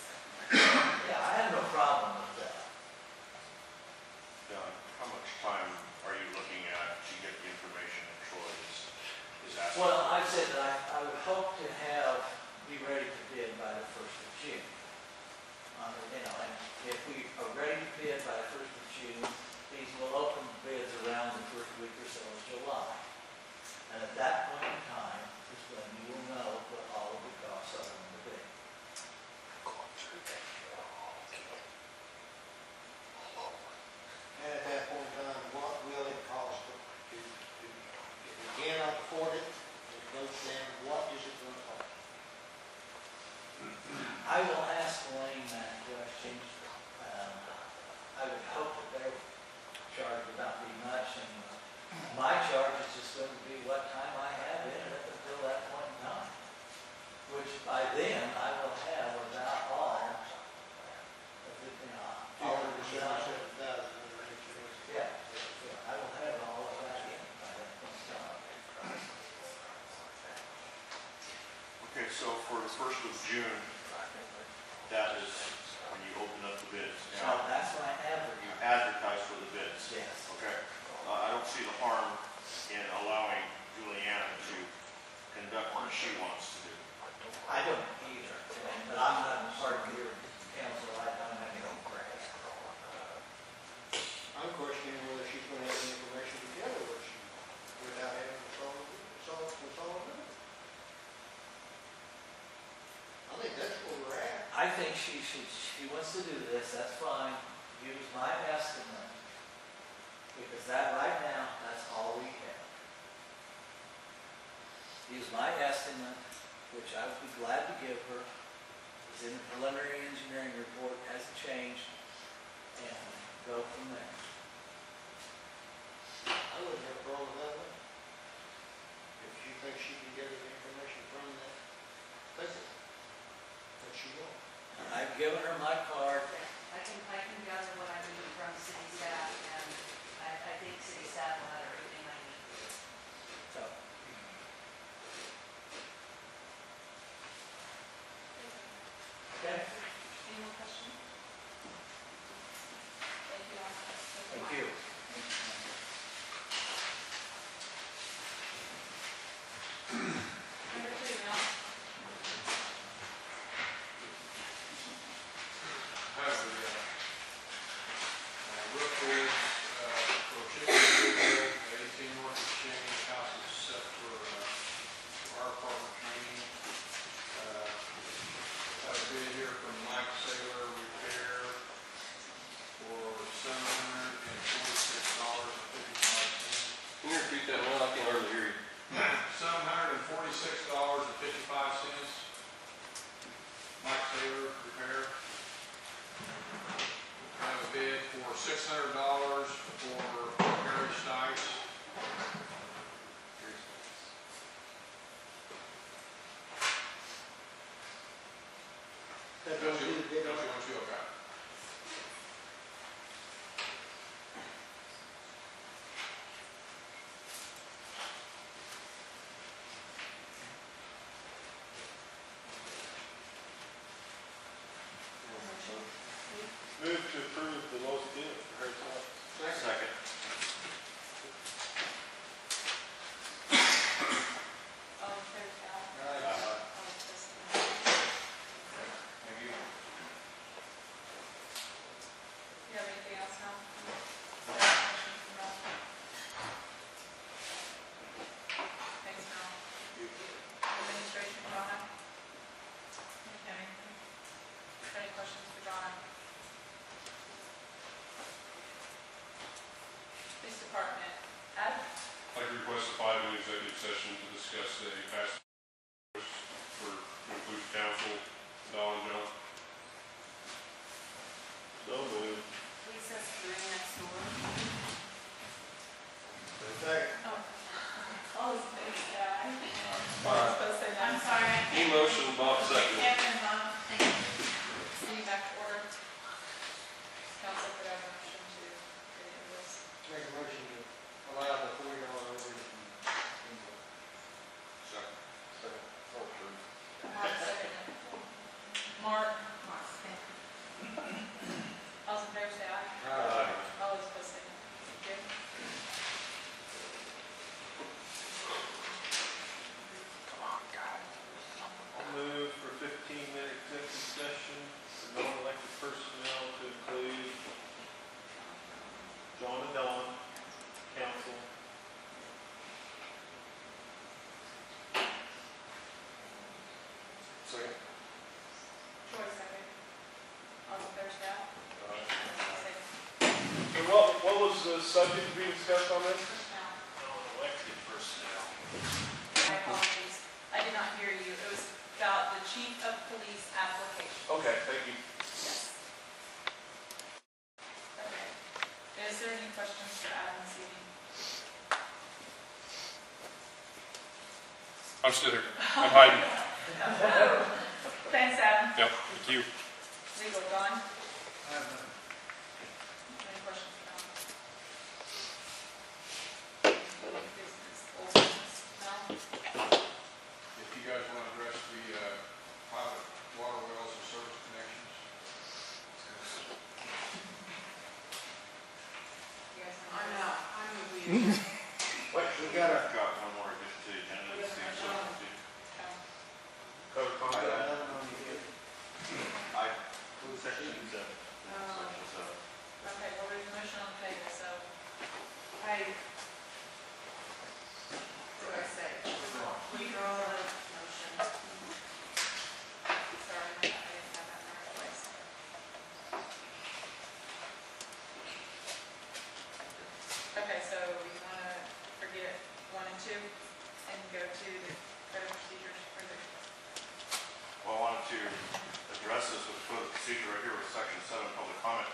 Yeah, I have no problem with that. Don, how much time are you looking at to get the information that Troy is asking? Well, I said that I would hope to be ready to bid by the 1st of June. And if we are ready to bid by the 1st of June, these will open bids around the first week or so of July. And at that point in time is when you will know what all of the costs are going to be. And at that point in time, what will it cost if we cannot afford it, it goes down, what is it going to cost? I will ask Wayne that question. I would hope that their charge would not be much, and my charge is just going to be what time I have in it up until that point in time. the 1st of June, that is when you open up the bids. So that's when I You advertise for the bids. Yes. Okay. I don't see the harm in allowing Juliana to conduct what she wants to do. I don't either, but I'm not part of your council, I don't have any grasp. I'm questioning whether she's gonna have the information together, without having consolidate. I think that's where we're at. I think she wants to do this, that's fine, use my estimate, because that right now, that's all we have. Use my estimate, which I would be glad to give her, is in the preliminary engineering report, hasn't changed, and go from there. I wouldn't have a problem with that one. If she thinks she can get the information from that visit, that she will. I've given her my card. I can gather what I need from city staff, and I think city staff will have everything I need. So, okay, Any more questions? Thank you all. thank you. Number 2, Mel. Have the roof bids for Chicken 18 North Exchange House is set for our apartment training. Have a bid here from Mike Saylor Repair for $746.55. Can you repeat that one? I can hardly hear you. $746.55. Mike Taylor Repair. I have a bid for $600 for Harry Stites. That goes to the bid. That's what you got. Move to approve the lowest bid for Harry Stites. Second. All in favor, say aye. Aye. All opposed, say no. Thank you. Do you have anything else, Mel? Questions for Mel? Thanks, Mel. Administration, Donna? Okay. Any questions for Donna? Police Department, Adam? I'd like to request a 5-minute executive session to discuss a past for include council, Don and John. So moved. Lisa's doing next door. Second. Oh. All those in favor, say aye. All those opposed, say no. I'm sorry, I can't. Motion, Bob second. Kevin, City back to order. Council could have a motion to pay the invoice. Make a motion to allow the $40 overage. Second. Mark, second. Mark. Mark, thank you. All those in favor, say aye. Aye. All those opposed, say no. Thank you. I'll move for 15-minute executive session for non-elected personnel to include John and Don, council. Second. Troy, second. All those in favor, say aye. Say And what was the subject to be discussed on this? personnel. Non-elected personnel. My apologies. I did not hear you. It was about the chief of police application. Okay, thank you. Yes. Okay. Is there any questions for Adam this evening? I'm still here. I'm hiding. Thanks, Adam. Yep, thank you. Legal, Don? Any questions for Don? New business, old business, Mel? If you guys want to address the confusion. Wait, we gotta, I've got one more addition to the agenda. We have a motion on the Code of we got conduct. another one to get. Section 7. Section 7. Okay, well, there's a motion on the table, so what do I say? Withdraw the motion. Sorry, I didn't have that in the right place. Okay, so you want to forget 1 and 2 and go to the code of procedures for the, Well, I wanted to address this with code of procedure right here with section 7, public comment.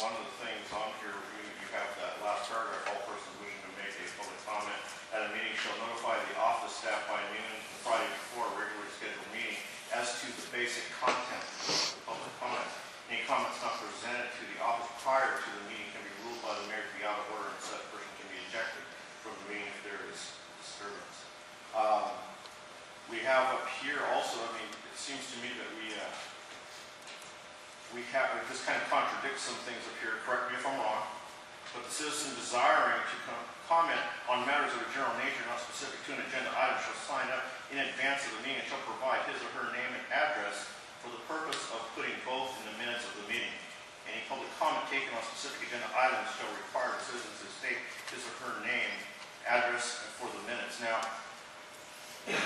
One of the things on here, you have that last paragraph, all persons wishing to make a public comment at a meeting shall notify the office staff by noon the Friday before a regularly scheduled meeting as to the basic content of the public comment. Any comments not presented to the office prior to the meeting can be ruled by the mayor to be out of order and such person can be ejected from the meeting if there is disturbance. We have up here also, I mean, it seems to me that this kind of contradicts some things up here, correct me if I'm wrong, but the citizen desiring to comment on matters of a general nature not specific to an agenda item shall sign up in advance of the meeting and shall provide his or her name and address for the purpose of putting both in the minutes of the meeting. Any public comment taken on specific agenda items shall require the citizen to state his or her name, address, and for the minutes. Now,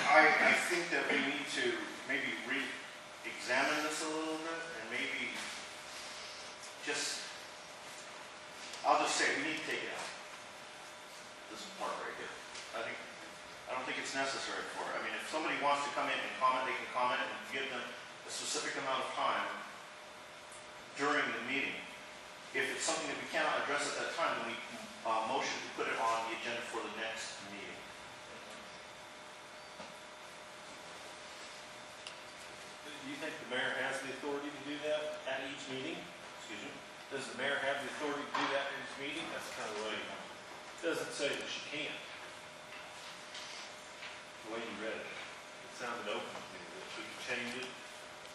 I think that we need to maybe re-examine this a little bit and maybe I'll just say we need to take it out. This part right here. I don't think it's necessary for it. I mean, if somebody wants to come in and comment, they can comment and give them a specific amount of time during the meeting. If it's something that we cannot address at that time, then we motion to put it on the agenda for the next meeting. Do you think the mayor has the authority to do that at each meeting? Excuse me? Does the mayor have the authority to do that at each meeting? That's kind of the way it doesn't say that she can't. The way you read it, it sounded open to me, that we could change it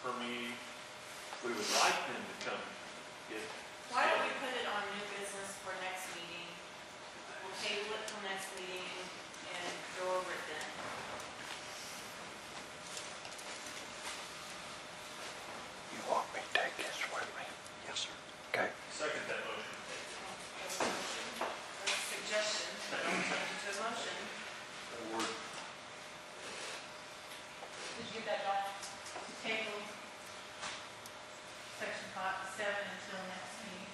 per meeting. We would like them to come get. why don't we put it on new business for next meeting? We'll table it till next meeting and go over it then. You want me to take this with me? Yes, sir. Okay. Second that motion. A suggestion, but don't turn it into a motion. Did you get that, Dawn? Table section 7 until next meeting.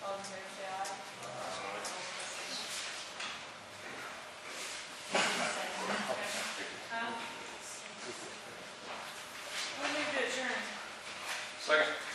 All in favor, say aye. We move to adjourn. Second.